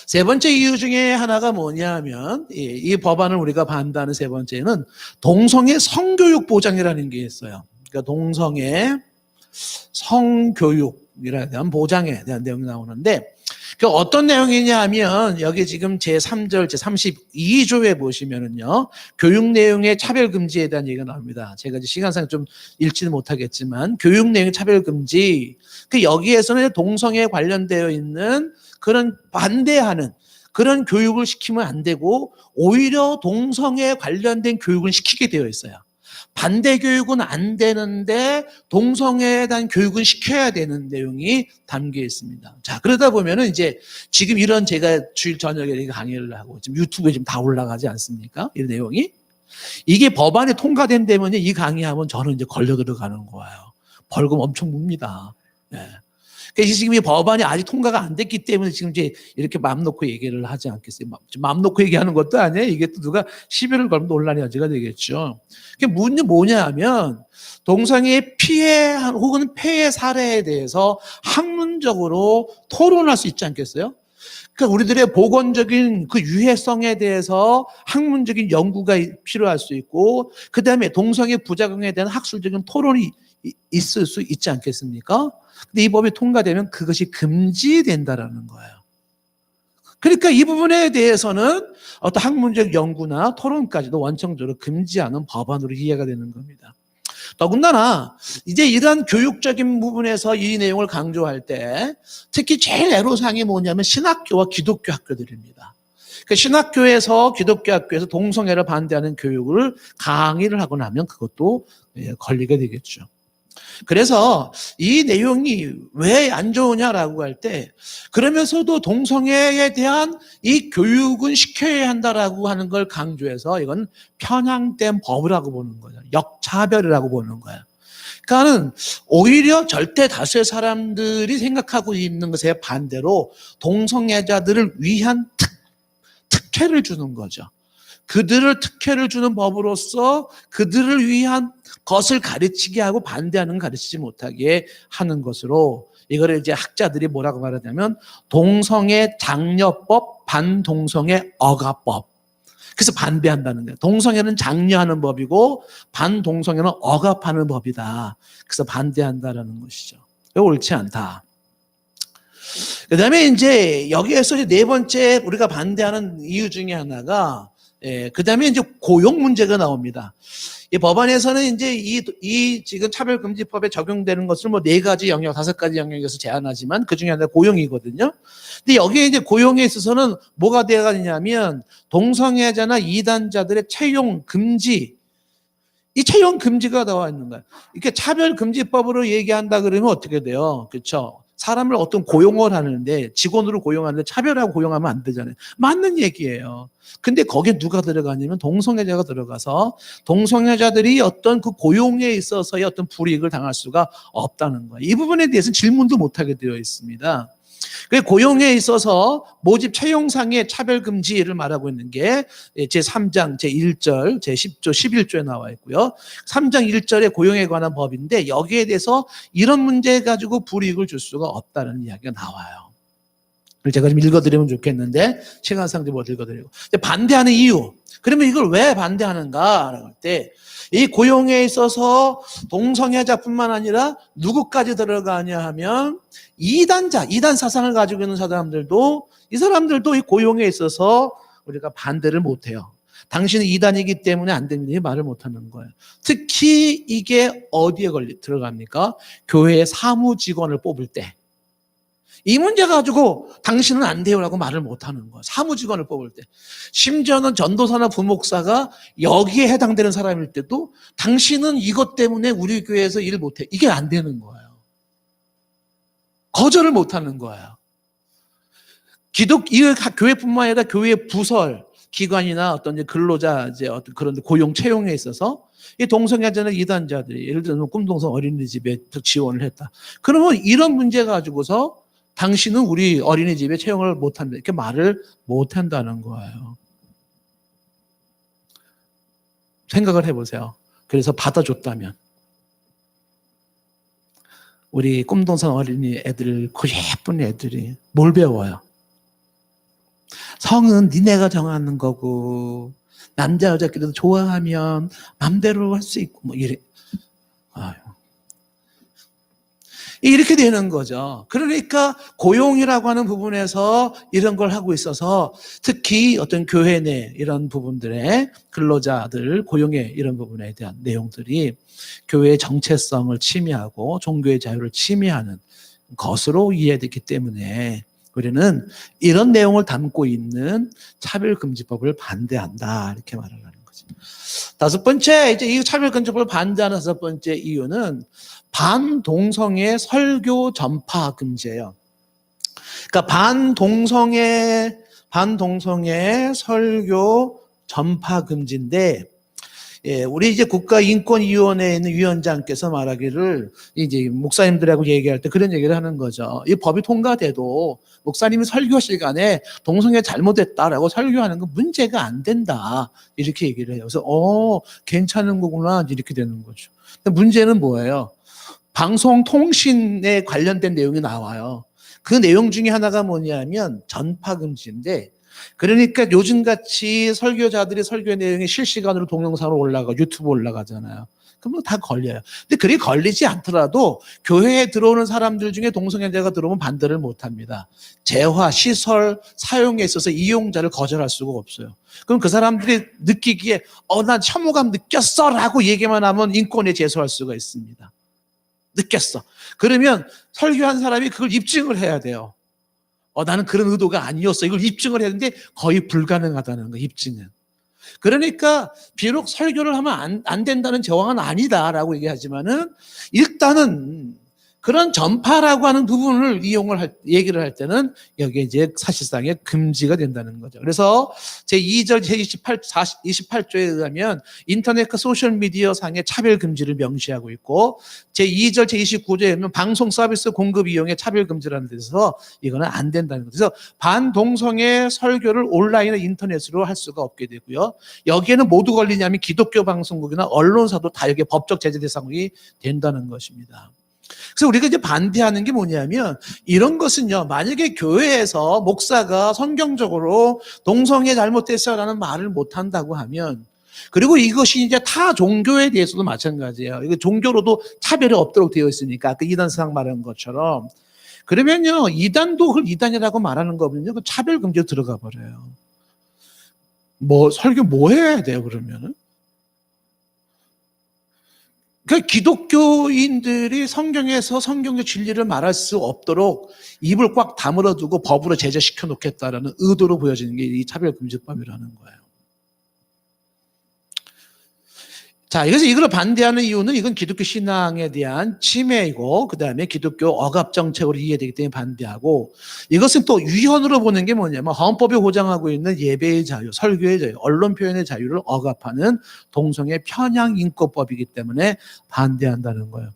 세 번째 이유 중에 하나가 뭐냐면 이 법안을 우리가 반대하는 세 번째는 동성애 성교육 보장이라는 게 있어요. 그러니까 동성애 성교육이라는 대한 보장에 대한 내용이 나오는데 그 어떤 내용이냐 하면 여기 지금 제3절 제32조에 보시면은요 교육 내용의 차별금지에 대한 얘기가 나옵니다. 제가 이제 시간상 좀 읽지는 못하겠지만 교육 내용의 차별금지 그 여기에서는 동성애에 관련되어 있는 그런 반대하는 그런 교육을 시키면 안 되고 오히려 동성애에 관련된 교육을 시키게 되어 있어요. 반대 교육은 안 되는데 동성애에 대한 교육은 시켜야 되는 내용이 담겨 있습니다. 자, 그러다 보면은 이제 지금 이런 제가 주일 저녁에 강의를 하고 지금 유튜브에 지금 다 올라가지 않습니까? 이 내용이. 이게 법안이 통과된다면 이 강의하면 저는 이제 걸려 들어가는 거예요. 벌금 엄청 묻니다. 네. 그래서 지금 이 법안이 아직 통과가 안 됐기 때문에 지금 이제 이렇게 마음 놓고 얘기를 하지 않겠어요. 마음 놓고 얘기하는 것도 아니에요. 이게 또 누가 시비를 걸면 논란의 여지가 되겠죠. 그게 뭐냐 하면 동성애의 피해 혹은 폐해 사례에 대해서 학문적으로 토론할 수 있지 않겠어요? 그러니까 우리들의 보건적인 그 유해성에 대해서 학문적인 연구가 필요할 수 있고 그 다음에 동성애 부작용에 대한 학술적인 토론이 있을 수 있지 않겠습니까? 근데 이 법이 통과되면 그것이 금지된다라는 거예요. 그러니까 이 부분에 대해서는 어떤 학문적 연구나 토론까지도 원천적으로 금지하는 법안으로 이해가 되는 겁니다. 더군다나 이제 이런 교육적인 부분에서 이 내용을 강조할 때 특히 제일 애로사항이 뭐냐면 신학교와 기독교 학교들입니다. 그 신학교에서 기독교 학교에서 동성애를 반대하는 교육을 강의를 하고 나면 그것도 걸리게 되겠죠. 그래서 이 내용이 왜 안 좋으냐라고 할 때 그러면서도 동성애에 대한 이 교육은 시켜야 한다라고 하는 걸 강조해서 이건 편향된 법이라고 보는 거예요. 역차별이라고 보는 거예요. 그러니까는 오히려 절대 다수의 사람들이 생각하고 있는 것에 반대로 동성애자들을 위한 특혜를 주는 거죠. 그들을 특혜를 주는 법으로서 그들을 위한 것을 가르치게 하고 반대하는 가르치지 못하게 하는 것으로 이거를 이제 학자들이 뭐라고 말하냐면 동성애 장려법, 반동성애 억압법. 그래서 반대한다는 거예요. 동성애는 장려하는 법이고 반동성애는 억압하는 법이다. 그래서 반대한다라는 것이죠. 이거 옳지 않다. 그 다음에 이제 여기에서 네 번째 우리가 반대하는 이유 중에 하나가 그 다음에 이제 고용 문제가 나옵니다. 이 법안에서는 이제 이 지금 차별금지법에 적용되는 것을 뭐 4가지 영역, 5가지 영역에서 제한하지만 그 중에 하나가 고용이거든요. 근데 여기에 이제 고용에 있어서는 뭐가 되어가냐면 동성애자나 이단자들의 채용 금지, 이 채용 금지가 나와 있는 거예요. 이렇게 차별금지법으로 얘기한다 그러면 어떻게 돼요? 그렇죠? 사람을 어떤 고용을 하는데 직원으로 고용하는데 차별하고 고용하면 안 되잖아요. 맞는 얘기예요. 근데 거기에 누가 들어가냐면 동성애자가 들어가서 동성애자들이 어떤 그 고용에 있어서의 어떤 불이익을 당할 수가 없다는 거예요. 이 부분에 대해서는 질문도 못하게 되어 있습니다. 고용에 있어서 모집 채용상의 차별금지를 말하고 있는 게 제3장 제1절, 제10조, 11조에 나와 있고요. 3장 1절의 고용에 관한 법인데 여기에 대해서 이런 문제 가지고 불이익을 줄 수가 없다는 이야기가 나와요. 제가 좀 읽어드리면 좋겠는데 시간상 못 읽어드리고. 반대하는 이유. 그러면 이걸 왜 반대하는가? 할 때 이 고용에 있어서 동성애자뿐만 아니라 누구까지 들어가냐 하면 이단 사상을 가지고 있는 사람들도 이 사람들도 이 고용에 있어서 우리가 반대를 못해요. 당신은 이단이기 때문에 안 됩니다. 말을 못하는 거예요. 특히 이게 어디에 들어갑니까? 교회의 사무직원을 뽑을 때. 이 문제 가지고 당신은 안 돼요라고 말을 못하는 거예요. 사무직원을 뽑을 때. 심지어는 전도사나 부목사가 여기에 해당되는 사람일 때도 당신은 이것 때문에 우리 교회에서 일 못해. 이게 안 되는 거예요. 거절을 못하는 거예요. 이 교회뿐만 아니라 교회 부설 기관이나 어떤 근로자 어떤 그런 고용 채용에 있어서 이 동성애자나 이단자들이 예를 들면 꿈동성 어린이집에 지원을 했다. 그러면 이런 문제 가지고서 당신은 우리 어린이집에 채용을 못한다. 이렇게 말을 못한다는 거예요. 생각을 해보세요. 그래서 받아줬다면 우리 꿈동산 어린이 애들, 그 예쁜 애들이 뭘 배워요? 성은 니네가 정하는 거고 남자 여자끼리도 좋아하면 맘대로 할 수 있고 뭐 이래. 아유. 이렇게 되는 거죠. 그러니까 고용이라고 하는 부분에서 이런 걸 하고 있어서 특히 어떤 교회 내 이런 부분들의 근로자들 고용의 이런 부분에 대한 내용들이 교회의 정체성을 침해하고 종교의 자유를 침해하는 것으로 이해되기 때문에 우리는 이런 내용을 담고 있는 차별금지법을 반대한다 이렇게 말을 하는 거죠. 5번째 이제 이 차별금지법을 반대하는 5번째 이유는 반동성애 설교 전파 금지예요. 그러니까 반동성애 설교 전파 금지인데, 우리 이제 국가인권위원회에 있는 위원장께서 말하기를 이제 목사님들하고 얘기할 때 그런 얘기를 하는 거죠. 이 법이 통과돼도 목사님이 설교 시간에 동성애 잘못했다라고 설교하는 건 문제가 안 된다. 이렇게 얘기를 해요. 그래서 괜찮은 거구나 이렇게 되는 거죠. 근데 문제는 뭐예요? 방송통신에 관련된 내용이 나와요. 그 내용 중에 하나가 뭐냐면 전파금지인데 그러니까 요즘같이 설교자들이 설교 내용이 실시간으로 동영상으로 유튜브 올라가잖아요. 그럼 뭐 다 걸려요. 근데 그리 걸리지 않더라도 교회에 들어오는 사람들 중에 동성애자가 들어오면 반대를 못 합니다. 재화, 시설, 사용에 있어서 이용자를 거절할 수가 없어요. 그럼 그 사람들이 느끼기에 난 혐오감 느꼈어 라고 얘기만 하면 인권에 제소할 수가 있습니다. 느꼈어. 그러면 설교한 사람이 그걸 입증을 해야 돼요. 나는 그런 의도가 아니었어. 이걸 입증을 해야 되는데 거의 불가능하다는 거, 입증은. 그러니까 비록 설교를 하면 안 된다는 저항은 아니다라고 얘기하지만은 일단은 그런 전파라고 하는 부분을 얘기를 할 때는 여기에 이제 사실상의 금지가 된다는 거죠. 그래서 제2절 제28조에 의하면 인터넷과 소셜미디어 상의 차별 금지를 명시하고 있고 제2절 제29조에 의하면 방송 서비스 공급 이용의 차별 금지라는 데서 이거는 안 된다는 거죠. 그래서 반동성애 설교를 온라인이나 인터넷으로 할 수가 없게 되고요. 여기에는 모두 걸리냐면 기독교 방송국이나 언론사도 다 여기에 법적 제재 대상이 된다는 것입니다. 그래서 우리가 이제 반대하는 게 뭐냐면 이런 것은요, 만약에 교회에서 목사가 성경적으로 동성애 잘못됐어라는 말을 못 한다고 하면, 그리고 이것이 이제 타 종교에 대해서도 마찬가지예요. 이거 종교로도 차별이 없도록 되어 있으니까 그 이단상 말한 것처럼. 그러면요, 이단도 그걸 이단이라고 말하는 거면요, 그 차별 금지로 들어가 버려요. 설교 뭐 해야 돼요, 그러면은? 그러니까 기독교인들이 성경에서 성경의 진리를 말할 수 없도록 입을 꽉 다물어 두고 법으로 제재시켜 놓겠다라는 의도로 보여지는 게 이 차별금지법이라는 거예요. 자, 그래서 이걸 반대하는 이유는 이건 기독교 신앙에 대한 침해이고 그 다음에 기독교 억압 정책으로 이해되기 때문에 반대하고, 이것은 또 유현으로 보는 게 뭐냐면 헌법이 보장하고 있는 예배의 자유, 설교의 자유, 언론 표현의 자유를 억압하는 동성애 편향 인권법이기 때문에 반대한다는 거예요.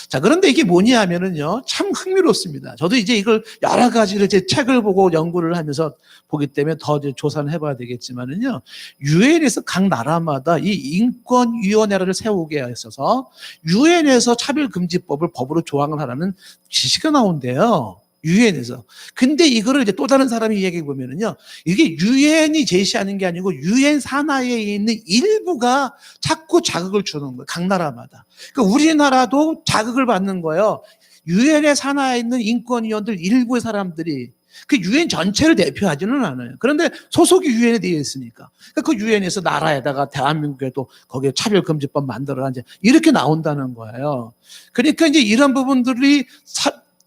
자, 그런데 이게 뭐냐 하면은요, 참 흥미롭습니다. 저도 이제 이걸 여러 가지를 제 책을 보고 연구를 하면서 보기 때문에 더 이제 조사를 해봐야 되겠지만은요, 유엔에서 각 나라마다 이 인권위원회를 세우게 있어서 유엔에서 차별금지법을 법으로 조항을 하라는 지시가 나온대요. 유엔에서. 근데 이거를 이제 또 다른 사람이 얘기해 보면은요, 이게 유엔이 제시하는 게 아니고 유엔 산하에 있는 일부가 자꾸 자극을 주는 거예요. 각 나라마다. 그러니까 우리나라도 자극을 받는 거예요. 유엔의 산하에 있는 인권위원들 일부의 사람들이 그 유엔 전체를 대표하지는 않아요. 그런데 소속이 유엔에 되어 있으니까. 그러니까 그 유엔에서 나라에다가 대한민국에도 거기에 차별금지법 만들어라 이제 이렇게 나온다는 거예요. 그러니까 이제 이런 부분들이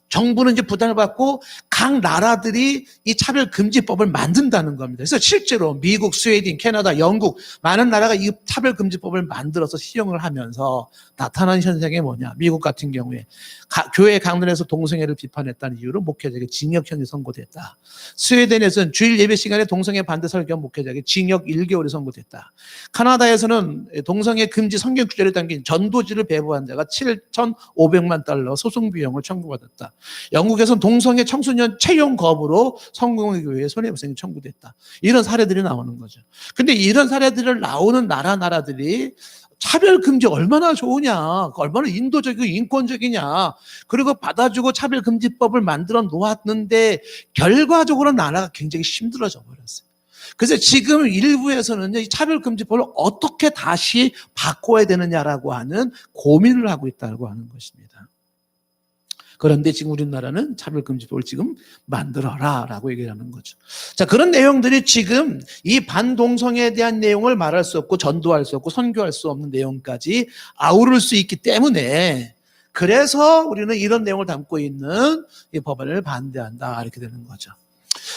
정부는 이제 부담을 받고 각 나라들이 이 차별금지법을 만든다는 겁니다. 그래서 실제로 미국, 스웨덴, 캐나다, 영국 많은 나라가 이 차별금지법을 만들어서 시행을 하면서 나타난 현상이 뭐냐. 미국 같은 경우에 교회 강론에서 동성애를 비판했다는 이유로 목회자에게 징역형이 선고됐다. 스웨덴에서는 주일 예배 시간에 동성애 반대 설교한 목회자에게 징역 1개월이 선고됐다. 카나다에서는 동성애 금지 성경 규제를 담긴 전도지를 배부한 자가 7,500만 달러 소송 비용을 청구받았다. 영국에서는 동성애 청소년 채용 거부로 성공회교회에 손해배상이 청구됐다. 이런 사례들이 나오는 거죠. 근데 이런 사례들을 나오는 나라들이 차별금지 얼마나 좋으냐, 얼마나 인도적이고 인권적이냐, 그리고 받아주고 차별금지법을 만들어 놓았는데 결과적으로 나라가 굉장히 힘들어져 버렸어요. 그래서 지금 일부에서는 이 차별금지법을 어떻게 다시 바꿔야 되느냐라고 하는 고민을 하고 있다고 하는 것입니다. 그런데 지금 우리나라는 차별금지법을 지금 만들어라 라고 얘기를 하는 거죠. 자, 그런 내용들이 지금 이 반동성애에 대한 내용을 말할 수 없고 전도할 수 없고 선교할 수 없는 내용까지 아우를 수 있기 때문에, 그래서 우리는 이런 내용을 담고 있는 이 법안을 반대한다 이렇게 되는 거죠.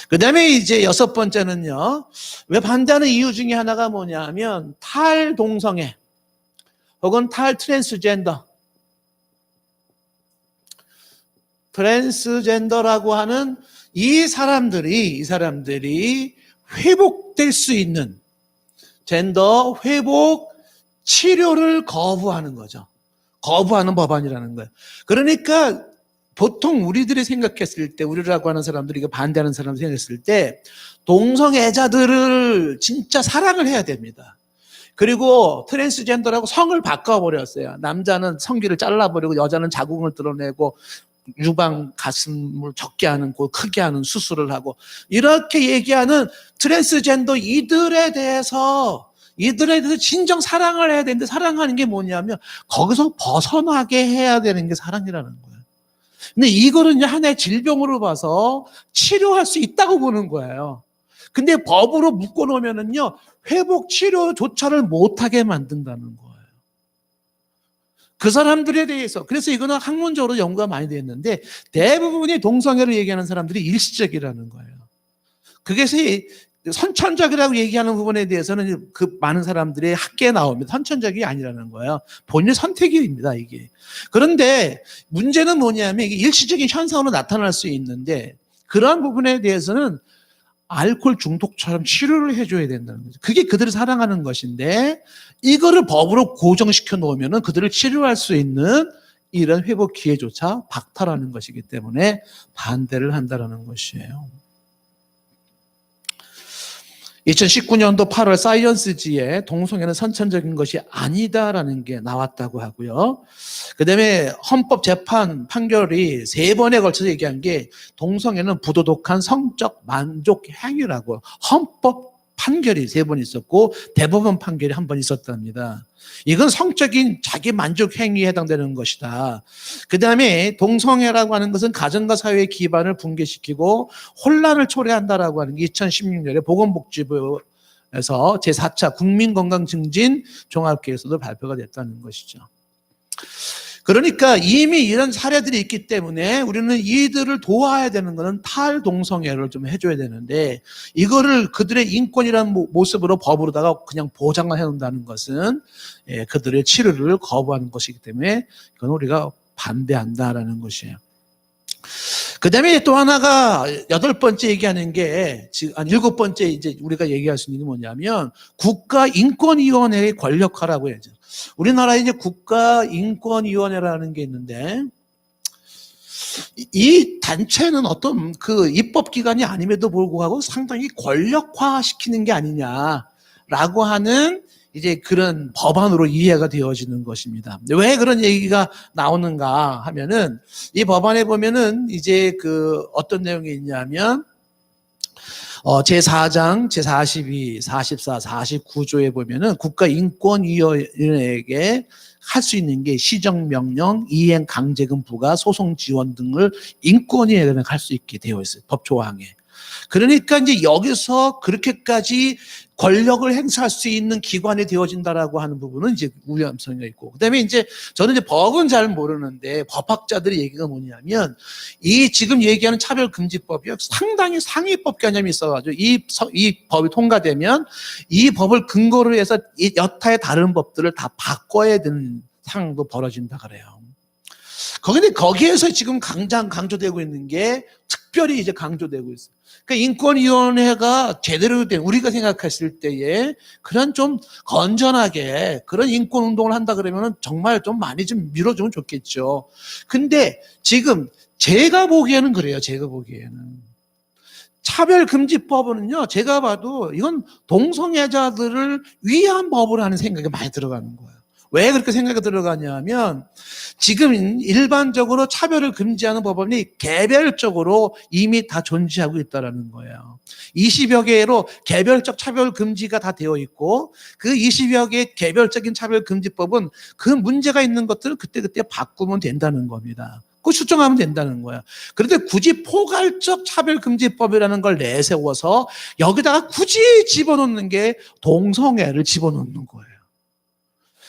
그 다음에 이제 6번째는요, 왜 반대하는 이유 중에 하나가 뭐냐 하면 탈동성애 혹은 탈트랜스젠더, 트랜스젠더라고 하는 이 사람들이 회복될 수 있는 젠더 회복 치료를 거부하는 거죠. 거부하는 법안이라는 거예요. 그러니까 보통 우리들이 생각했을 때, 우리라고 하는 사람들이 이거 반대하는 사람들이 생각했을 때 동성애자들을 진짜 사랑을 해야 됩니다. 그리고 트랜스젠더라고 성을 바꿔버렸어요. 남자는 성기를 잘라버리고 여자는 자궁을 드러내고 유방 가슴을 적게 하는, 크게 하는 수술을 하고, 이렇게 얘기하는 트랜스젠더 이들에 대해서 이들에 대해서 진정 사랑을 해야 되는데 사랑하는 게 뭐냐면 거기서 벗어나게 해야 되는 게 사랑이라는 거예요. 근데 이거는 하나의 질병으로 봐서 치료할 수 있다고 보는 거예요. 근데 법으로 묶어놓으면은요, 회복 치료조차를 못하게 만든다는 거예요. 그 사람들에 대해서. 그래서 이거는 학문적으로 연구가 많이 됐는데 대부분이 동성애를 얘기하는 사람들이 일시적이라는 거예요. 그것이 선천적이라고 얘기하는 부분에 대해서는 그 많은 사람들이 학계에 나옵니다. 선천적이 아니라는 거예요. 본인의 선택입니다, 이게. 그런데 문제는 뭐냐면 이게 일시적인 현상으로 나타날 수 있는데 그러한 부분에 대해서는 알코올 중독처럼 치료를 해줘야 된다는 거죠. 그게 그들을 사랑하는 것인데 이거를 법으로 고정시켜 놓으면 그들을 치료할 수 있는 이런 회복 기회조차 박탈하는 것이기 때문에 반대를 한다는 것이에요. 2019년도 8월 사이언스지에 동성애는 선천적인 것이 아니다라는 게 나왔다고 하고요. 그다음에 헌법재판 판결이 3번에 걸쳐서 얘기한 게 동성애는 부도덕한 성적 만족 행위라고 헌법 판결이 3번 있었고 대법원 판결이 1번 있었답니다. 이건 성적인 자기 만족 행위에 해당되는 것이다. 그다음에 동성애라고 하는 것은 가정과 사회의 기반을 붕괴시키고 혼란을 초래한다라고 하는 게 2016년에 보건복지부에서 제4차 국민건강증진 종합계획서도 발표가 됐다는 것이죠. 그러니까 이미 이런 사례들이 있기 때문에 우리는 이들을 도와야 되는 것은 탈동성애를 좀 해줘야 되는데 이거를 그들의 인권이라는 모습으로 법으로다가 그냥 보장을 해놓는다는 것은 그들의 치료를 거부하는 것이기 때문에 이건 우리가 반대한다라는 것이에요. 그 다음에 또 하나가 8번째 얘기하는 게, 아니 7번째 이제 우리가 얘기할 수 있는 게 뭐냐면 국가인권위원회의 권력화라고 해야죠. 우리나라에 이제 국가인권위원회라는 게 있는데 이 단체는 어떤 그 입법기관이 아님에도 불구하고 상당히 권력화시키는 게 아니냐라고 하는 이제 그런 법안으로 이해가 되어지는 것입니다. 왜 그런 얘기가 나오는가 하면은 이 법안에 보면은 이제 그 어떤 내용이 있냐면 제4장, 제42, 44, 49조에 보면은 국가인권위원회에게 할 수 있는 게 시정명령, 이행 강제금 부과, 소송 지원 등을 인권위에 할 수 있게 되어 있어요. 법조항에. 그러니까 이제 여기서 그렇게까지 권력을 행사할 수 있는 기관이 되어진다라고 하는 부분은 이제 위험성이 있고. 그 다음에 이제 저는 이제 법은 잘 모르는데 법학자들의 얘기가 뭐냐면 이 지금 얘기하는 차별금지법이요. 상당히 상위법 개념이 있어가지고 이 법이 통과되면 이 법을 근거로 해서 이 여타의 다른 법들을 다 바꿔야 되는 상황도 벌어진다 그래요. 그런데 거기에서 지금 강조되고 있는 게 특별히 이제 강조되고 있어요. 그러니까 인권위원회가 제대로 된 우리가 생각했을 때에 그런 좀 건전하게 그런 인권운동을 한다 그러면 정말 좀 많이 좀 밀어주면 좋겠죠. 근데 지금 제가 보기에는 그래요. 제가 보기에는. 차별금지법은요, 제가 봐도 이건 동성애자들을 위한 법을 하는 생각이 많이 들어가는 거예요. 왜 그렇게 생각이 들어가냐면 지금 일반적으로 차별을 금지하는 법원이 개별적으로 이미 다 존재하고 있다는 거예요. 20여 개로 개별적 차별 금지가 다 되어 있고 그 20여 개의 개별적인 차별 금지법은 그 문제가 있는 것들을 그때그때 바꾸면 된다는 겁니다. 그거 수정하면 된다는 거예요. 그런데 굳이 포괄적 차별금지법이라는 걸 내세워서 여기다가 굳이 집어넣는 게 동성애를 집어넣는 거예요.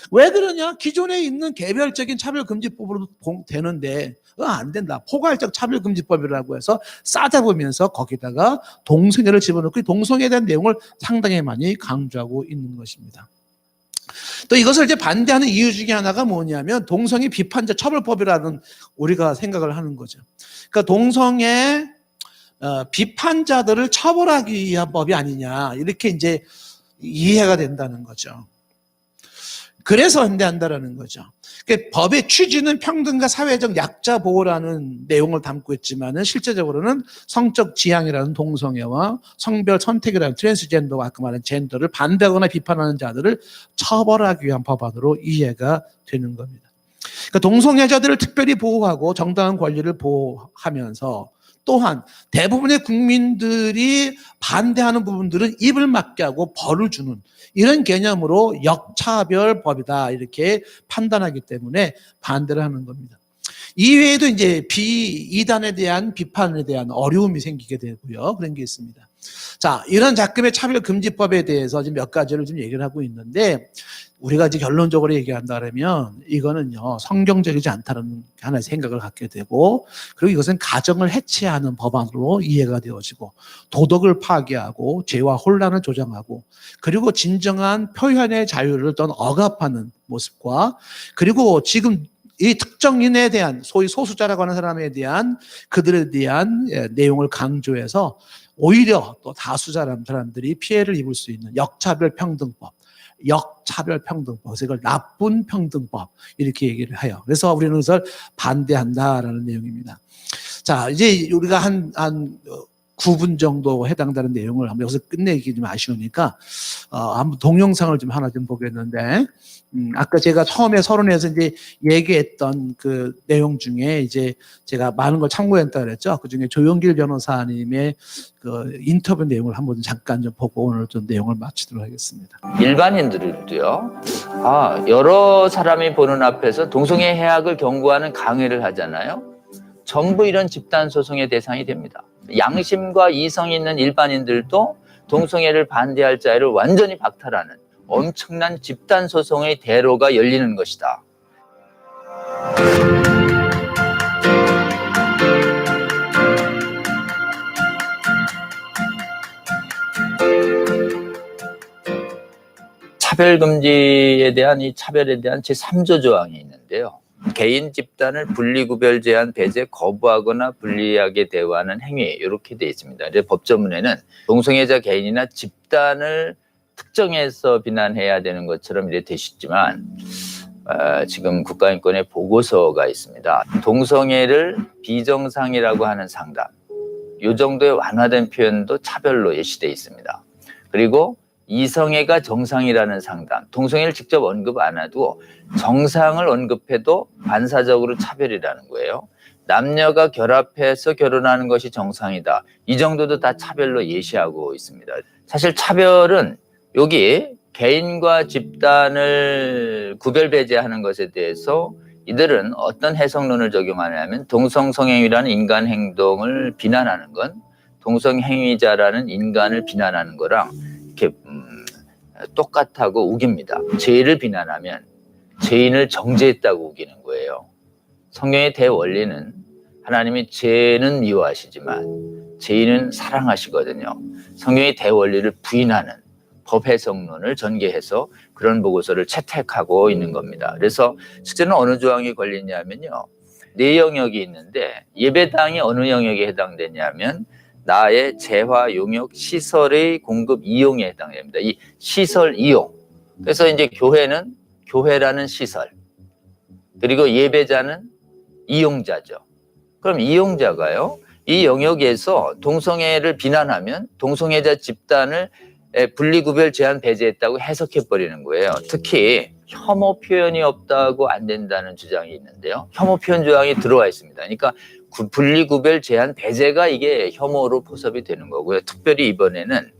왜 그러냐? 기존에 있는 개별적인 차별금지법으로 되는데 안 된다. 포괄적 차별금지법이라고 해서 싸잡으면서 거기다가 동성애를 집어넣고 동성애에 대한 내용을 상당히 많이 강조하고 있는 것입니다. 또 이것을 이제 반대하는 이유 중에 하나가 뭐냐면 동성애 비판자 처벌법이라는 우리가 생각을 하는 거죠. 그러니까 동성애 비판자들을 처벌하기 위한 법이 아니냐 이렇게 이제 이해가 된다는 거죠. 그래서 반대한다라는 거죠. 그러니까 법의 취지는 평등과 사회적 약자 보호라는 내용을 담고 있지만은 실제적으로는 성적 지향이라는 동성애와 성별 선택이라는 트랜스젠더와 아까 말한 젠더를 반대하거나 비판하는 자들을 처벌하기 위한 법안으로 이해가 되는 겁니다. 그러니까 동성애자들을 특별히 보호하고 정당한 권리를 보호하면서 또한 대부분의 국민들이 반대하는 부분들은 입을 막게 하고 벌을 주는 이런 개념으로 역차별법이다 이렇게 판단하기 때문에 반대를 하는 겁니다. 이외에도 이제 이단에 대한 비판에 대한 어려움이 생기게 되고요. 그런 게 있습니다. 자, 이런 작금의 차별금지법에 대해서 지금 몇 가지를 좀 얘기를 하고 있는데 우리가 이제 결론적으로 얘기한다면 이거는요 성경적이지 않다는 하나의 생각을 갖게 되고 그리고 이것은 가정을 해치하는 법안으로 이해가 되어지고 도덕을 파괴하고 죄와 혼란을 조장하고 그리고 진정한 표현의 자유를 또 억압하는 모습과 그리고 지금 이 특정인에 대한 소위 소수자라고 하는 사람에 대한 그들에 대한 내용을 강조해서 오히려 또 사람들이 피해를 입을 수 있는 역차별평등법, 그래서 이걸 나쁜 평등법 이렇게 얘기를 해요. 그래서 우리는 그것을 반대한다라는 내용입니다. 자, 이제 우리가 한 9분 정도 해당되는 내용을 한번 여기서 끝내기 좀 아쉬우니까 한번 동영상을 좀 하나 좀 보겠는데 아까 제가 처음에 서론에서 이제 얘기했던 그 내용 중에 이제 제가 많은 걸 참고했다 그랬죠. 그 중에 조용길 변호사님의 그 인터뷰 내용을 한번 잠깐 좀 보고 오늘 좀 내용을 마치도록 하겠습니다. 일반인들도요. 여러 사람이 보는 앞에서 동성애 해악을 경고하는 강의를 하잖아요. 전부 이런 집단 소송의 대상이 됩니다. 양심과 이성이 있는 일반인들도 동성애를 반대할 자유를 완전히 박탈하는 엄청난 집단 소송의 대로가 열리는 것이다. 차별금지에 대한 이 차별에 대한 제3조 조항이 있는데요. 개인 집단을 분리구별 제한 배제 거부하거나 불리하게 대우하는 행위 이렇게 되어 있습니다. 법조문에는 동성애자 개인이나 집단을 특정해서 비난해야 되는 것처럼 이렇게 되시지만 지금 국가인권의 보고서가 있습니다. 동성애를 비정상이라고 하는 상담 이 정도의 완화된 표현도 차별로 예시되어 있습니다. 그리고 이성애가 정상이라는 상담, 동성애를 직접 언급 안 해도 정상을 언급해도 반사적으로 차별이라는 거예요. 남녀가 결합해서 결혼하는 것이 정상이다. 이 정도도 다 차별로 예시하고 있습니다. 사실 차별은 여기 개인과 집단을 구별 배제하는 것에 대해서 이들은 어떤 해석론을 적용하냐면 동성성행위라는 인간 행동을 비난하는 건 동성행위자라는 인간을 비난하는 거랑 이렇게 똑같다고 우깁니다. 죄를 비난하면 죄인을 정죄했다고 우기는 거예요. 성경의 대원리는 하나님이 죄는 미워하시지만 죄인은 사랑하시거든요. 성경의 대원리를 부인하는 법 해석론을 전개해서 그런 보고서를 채택하고 있는 겁니다. 그래서 실제는 어느 조항이 걸리냐면요. 4영역이 있는데 예배당이 어느 영역에 해당되냐면 나의 재화, 용역, 시설의 공급 이용에 해당됩니다. 이 시설 이용. 그래서 이제 교회는 교회라는 시설. 그리고 예배자는 이용자죠. 그럼 이용자가요. 이 영역에서 동성애를 비난하면 동성애자 집단을 분리구별 제한 배제했다고 해석해버리는 거예요. 특히 혐오 표현이 없다고 안 된다는 주장이 있는데요. 혐오 표현 조항이 들어와 있습니다. 그러니까 분리구별 제한 배제가 이게 혐오로 포섭이 되는 거고요. 특별히 이번에는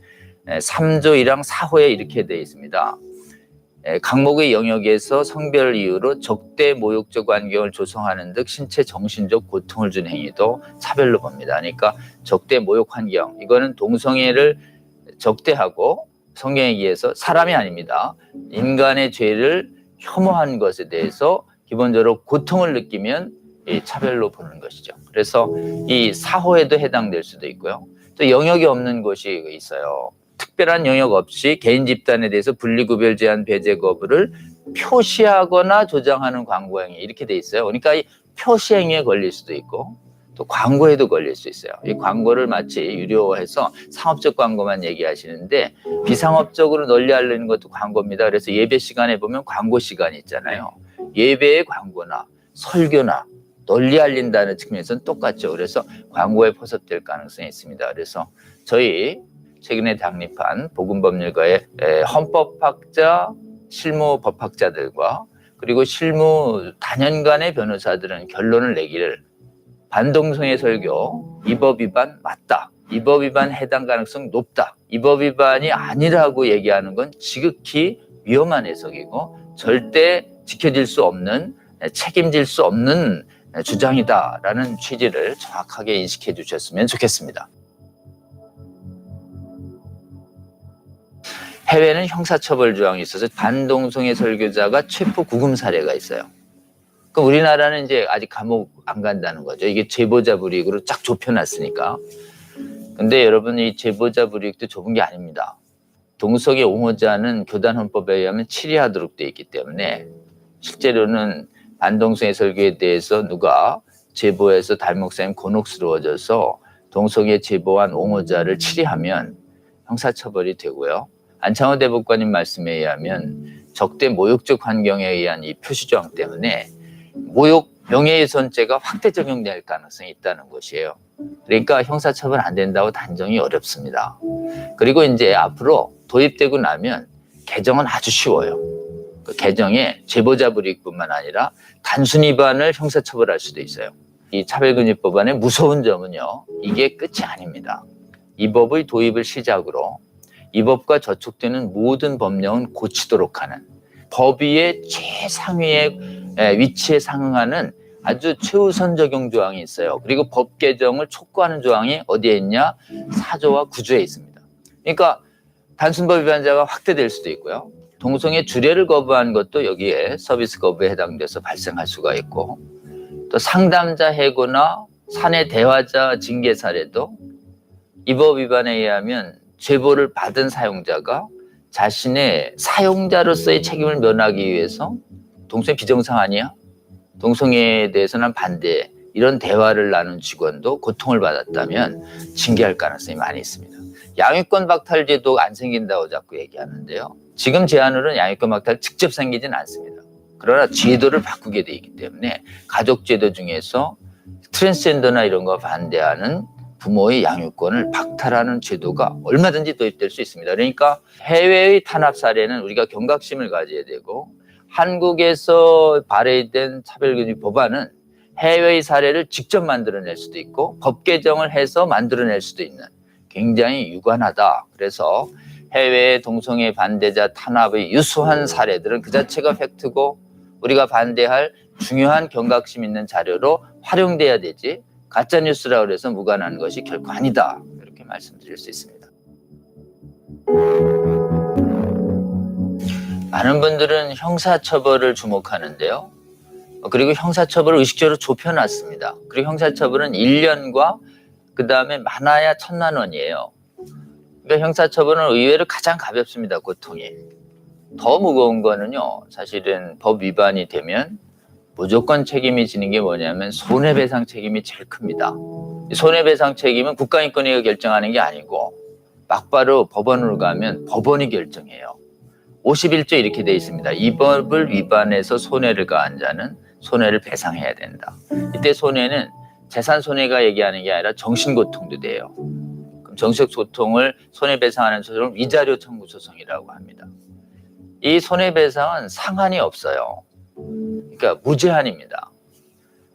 3조 1항 4호에 이렇게 되어 있습니다. 각목의 영역에서 성별 이유로 적대 모욕적 환경을 조성하는 등 신체 정신적 고통을 준 행위도 차별로 봅니다. 그러니까 적대 모욕 환경 이거는 동성애를 적대하고 성경에 의해서 사람이 아닙니다. 인간의 죄를 혐오한 것에 대해서 기본적으로 고통을 느끼면 차별로 보는 것이죠. 그래서 이 4호에도 해당될 수도 있고요. 또 영역이 없는 곳이 있어요. 특별한 영역 없이 개인 집단에 대해서 분리구별 제한 배제 거부를 표시하거나 조장하는 광고 행위 이렇게 돼 있어요. 그러니까 이 표시 행위에 걸릴 수도 있고 또 광고에도 걸릴 수 있어요. 이 광고를 마치 유료화해서 상업적 광고만 얘기하시는데 비상업적으로 널리 알리는 것도 광고입니다. 그래서 예배 시간에 보면 광고 시간이 있잖아요. 예배의 광고나 설교나 널리 알린다는 측면에서는 똑같죠. 그래서 광고에 포섭될 가능성이 있습니다. 그래서 저희 최근에 당립한 복음법률가의 헌법학자, 실무법학자들과 그리고 실무 단연간의 변호사들은 결론을 내기를 반동성애 설교, 이 법 위반 맞다. 이 법 위반 해당 가능성 높다. 이 법 위반이 아니라고 얘기하는 건 지극히 위험한 해석이고 절대 지켜질 수 없는, 책임질 수 없는 주장이다라는 취지를 정확하게 인식해 주셨으면 좋겠습니다. 해외는 형사처벌 조항이 있어서 반동성애 설교자가 체포 구금 사례가 있어요. 그럼 우리나라는 이제 아직 감옥 안 간다는 거죠. 이게 제보자 불이익으로 쫙 좁혀놨으니까. 근데 여러분, 이 제보자 불이익도 좁은 게 아닙니다. 동성애 옹호자는 교단 헌법에 의하면 치리하도록 되어 있기 때문에 실제로는 반동성애 설교에 대해서 누가 제보해서 달목사님 곤혹스러워져서 동성애 제보한 옹호자를 치리하면 형사처벌이 되고요. 안창호 대법관님 말씀에 의하면 적대 모욕적 환경에 의한 이 표시조항 때문에 모욕 명예훼손죄가 확대 적용될 가능성이 있다는 것이에요. 그러니까 형사처벌 안 된다고 단정이 어렵습니다. 그리고 이제 앞으로 도입되고 나면 개정은 아주 쉬워요. 그 개정에 제보자 불이익뿐만 아니라 단순 위반을 형사처벌할 수도 있어요. 이 차별금지법안의 무서운 점은요, 이게 끝이 아닙니다. 이 법의 도입을 시작으로 이 법과 저촉되는 모든 법령은 고치도록 하는, 법위의 최상위의 위치에 상응하는 아주 최우선 적용 조항이 있어요. 그리고 법 개정을 촉구하는 조항이 어디에 있냐? 4조와 9조에 있습니다. 그러니까 단순법 위반자가 확대될 수도 있고요. 동성애 주례를 거부한 것도 여기에 서비스 거부에 해당돼서 발생할 수가 있고, 또 상담자 해고나 사내 대화자 징계 사례도 이 법 위반에 의하면 제보를 받은 사용자가 자신의 사용자로서의 책임을 면하기 위해서 동성애 비정상 아니야? 동성애에 대해서는 반대, 이런 대화를 나눈 직원도 고통을 받았다면 징계할 가능성이 많이 있습니다. 양육권 박탈제도 안 생긴다고 자꾸 얘기하는데요. 지금 제안으로는 양육권 박탈 직접 생기진 않습니다. 그러나 제도를 바꾸게 돼 있기 때문에 가족제도 중에서 트랜스젠더나 이런 거 반대하는 부모의 양육권을 박탈하는 제도가 얼마든지 도입될 수 있습니다. 그러니까 해외의 탄압 사례는 우리가 경각심을 가져야 되고, 한국에서 발의된 차별금지 법안은 해외의 사례를 직접 만들어낼 수도 있고 법 개정을 해서 만들어낼 수도 있는 굉장히 유관하다. 그래서 해외의 동성애 반대자 탄압의 유수한 사례들은 그 자체가 팩트고 우리가 반대할 중요한 경각심 있는 자료로 활용돼야 되지, 가짜뉴스라고 해서 무관한 것이 결코 아니다. 이렇게 말씀드릴 수 있습니다. 많은 분들은 형사처벌을 주목하는데요. 그리고 형사처벌을 의식적으로 좁혀놨습니다. 그리고 형사처벌은 1년과 그 다음에 많아야 1,000만 원이에요. 그러니까 형사처벌은 의외로 가장 가볍습니다. 고통이. 더 무거운 거는요, 사실은 법 위반이 되면 무조건 책임이 지는 게 뭐냐면 손해배상 책임이 제일 큽니다. 손해배상 책임은 국가인권위가 결정하는 게 아니고 막바로 법원으로 가면 법원이 결정해요. 51조 이렇게 돼 있습니다. 이 법을 위반해서 손해를 가한 자는 손해를 배상해야 된다. 이때 손해는 재산 손해가 얘기하는 게 아니라 정신고통도 돼요. 그럼 정신적 고통을 손해배상하는 소송을 위자료 청구 소송이라고 합니다. 이 손해배상은 상한이 없어요. 그러니까 무제한입니다.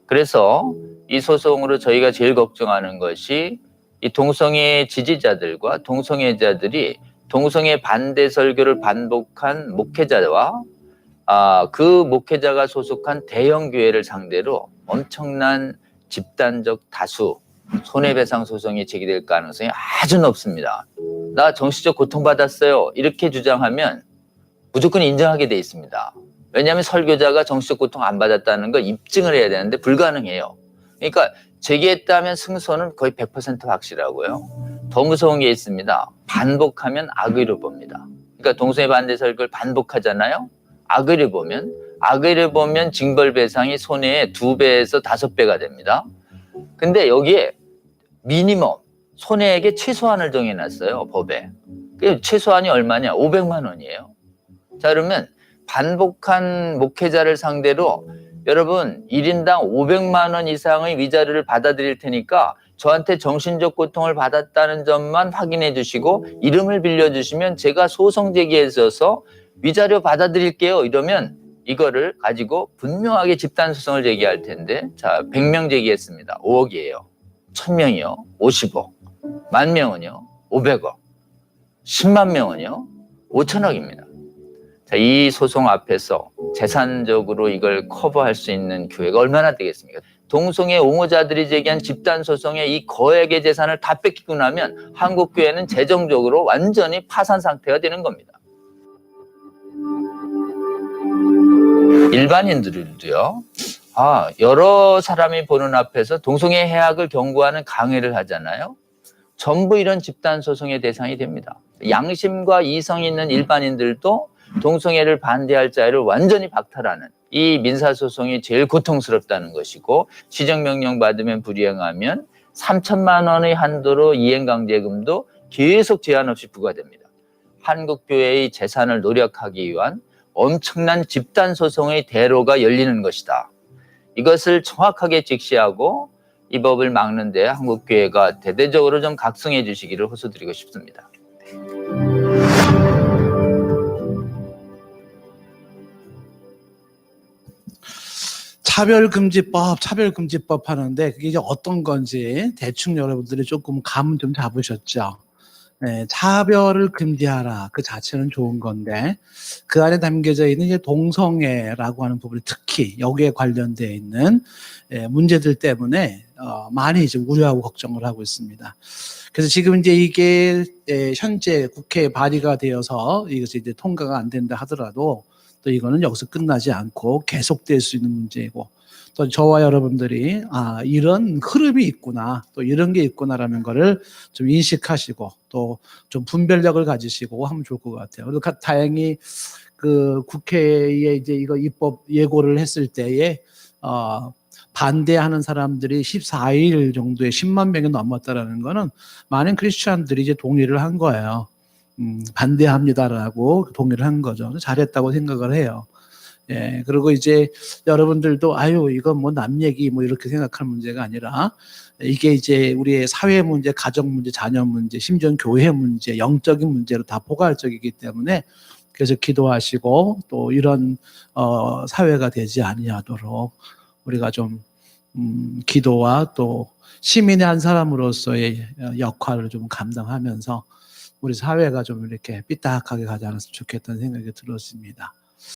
그래서 이 소송으로 저희가 제일 걱정하는 것이 이 동성애 지지자들과 동성애자들이 동성애 반대 설교를 반복한 목회자와 그 목회자가 소속한 대형 교회를 상대로 엄청난 집단적 다수 손해배상 소송이 제기될 가능성이 아주 높습니다. 나 정신적 고통받았어요. 이렇게 주장하면 무조건 인정하게 돼 있습니다. 왜냐하면 설교자가 정신적 고통 안 받았다는 걸 입증을 해야 되는데 불가능해요. 그러니까 제기했다면 승소는 거의 100% 확실하고요. 더 무서운 게 있습니다. 반복하면 악의로 봅니다. 그러니까 동성애 반대 설교를 반복하잖아요. 악의로 보면 징벌배상이 손해의 2배에서 5배가 됩니다. 근데 여기에 미니멈 손해액의 최소한을 정해놨어요. 법에. 최소한이 얼마냐? 500만 원이에요. 자, 그러면 반복한 목회자를 상대로 여러분 1인당 500만 원 이상의 위자료를 받아들일 테니까 저한테 정신적 고통을 받았다는 점만 확인해 주시고 이름을 빌려주시면 제가 소송 제기해서 위자료 받아드릴게요. 이러면 이거를 가지고 분명하게 집단 소송을 제기할 텐데, 자, 100명 제기했습니다. 5억이에요. 1000명이요. 50억. 10,000명은요. 500억. 10만 명은요. 5천억입니다. 자, 이 소송 앞에서 재산적으로 이걸 커버할 수 있는 교회가 얼마나 되겠습니까? 동성애 옹호자들이 제기한 집단 소송의 이 거액의 재산을 다 뺏기고 나면 한국 교회는 재정적으로 완전히 파산 상태가 되는 겁니다. 일반인들도요. 여러 사람이 보는 앞에서 동성애 해악을 경고하는 강의를 하잖아요. 전부 이런 집단 소송의 대상이 됩니다. 양심과 이성이 있는 일반인들도 동성애를 반대할 자유를 완전히 박탈하는 이 민사소송이 제일 고통스럽다는 것이고, 시정명령 받으면 불이행하면 3천만 원의 한도로 이행강제금도 계속 제한 없이 부과됩니다. 한국교회의 재산을 노력하기 위한 엄청난 집단소송의 대로가 열리는 것이다. 이것을 정확하게 직시하고 이 법을 막는 데 한국교회가 대대적으로 좀 각성해 주시기를 호소드리고 싶습니다. 차별금지법 하는데 그게 이제 어떤 건지 대충 여러분들이 조금 감 좀 잡으셨죠? 네, 차별을 금지하라 그 자체는 좋은 건데 그 안에 담겨져 있는 이제 동성애라고 하는 부분이 특히 여기에 관련되어 있는 문제들 때문에 많이 이제 우려하고 걱정을 하고 있습니다. 그래서 지금 이제 이게 현재 국회에 발의가 되어서 이것이 이제 통과가 안 된다 하더라도 또 이거는 여기서 끝나지 않고 계속될 수 있는 문제이고, 또 저와 여러분들이 이런 흐름이 있구나, 또 이런 게 있구나라는 거를 좀 인식하시고 또 좀 분별력을 가지시고 하면 좋을 것 같아요. 그리고 다행히 그 국회에 이제 이거 입법 예고를 했을 때에 반대하는 사람들이 14일 정도에 10만 명이 넘었다라는 거는 많은 크리스찬들이 이제 동의를 한 거예요. 반대합니다라고 동의를 한 거죠. 잘했다고 생각을 해요. 예, 그리고 이제 여러분들도 이건 뭐 남 얘기 뭐 이렇게 생각할 문제가 아니라 이게 이제 우리의 사회 문제, 가정 문제, 자녀 문제, 심지어 교회 문제, 영적인 문제로 다 포괄적이기 때문에 그래서 기도하시고 또 이런 사회가 되지 아니하도록 우리가 좀 기도와 또 시민의 한 사람으로서의 역할을 좀 감당하면서 우리 사회가 좀 이렇게 삐딱하게 가지 않았으면 좋겠다는 생각이 들었습니다.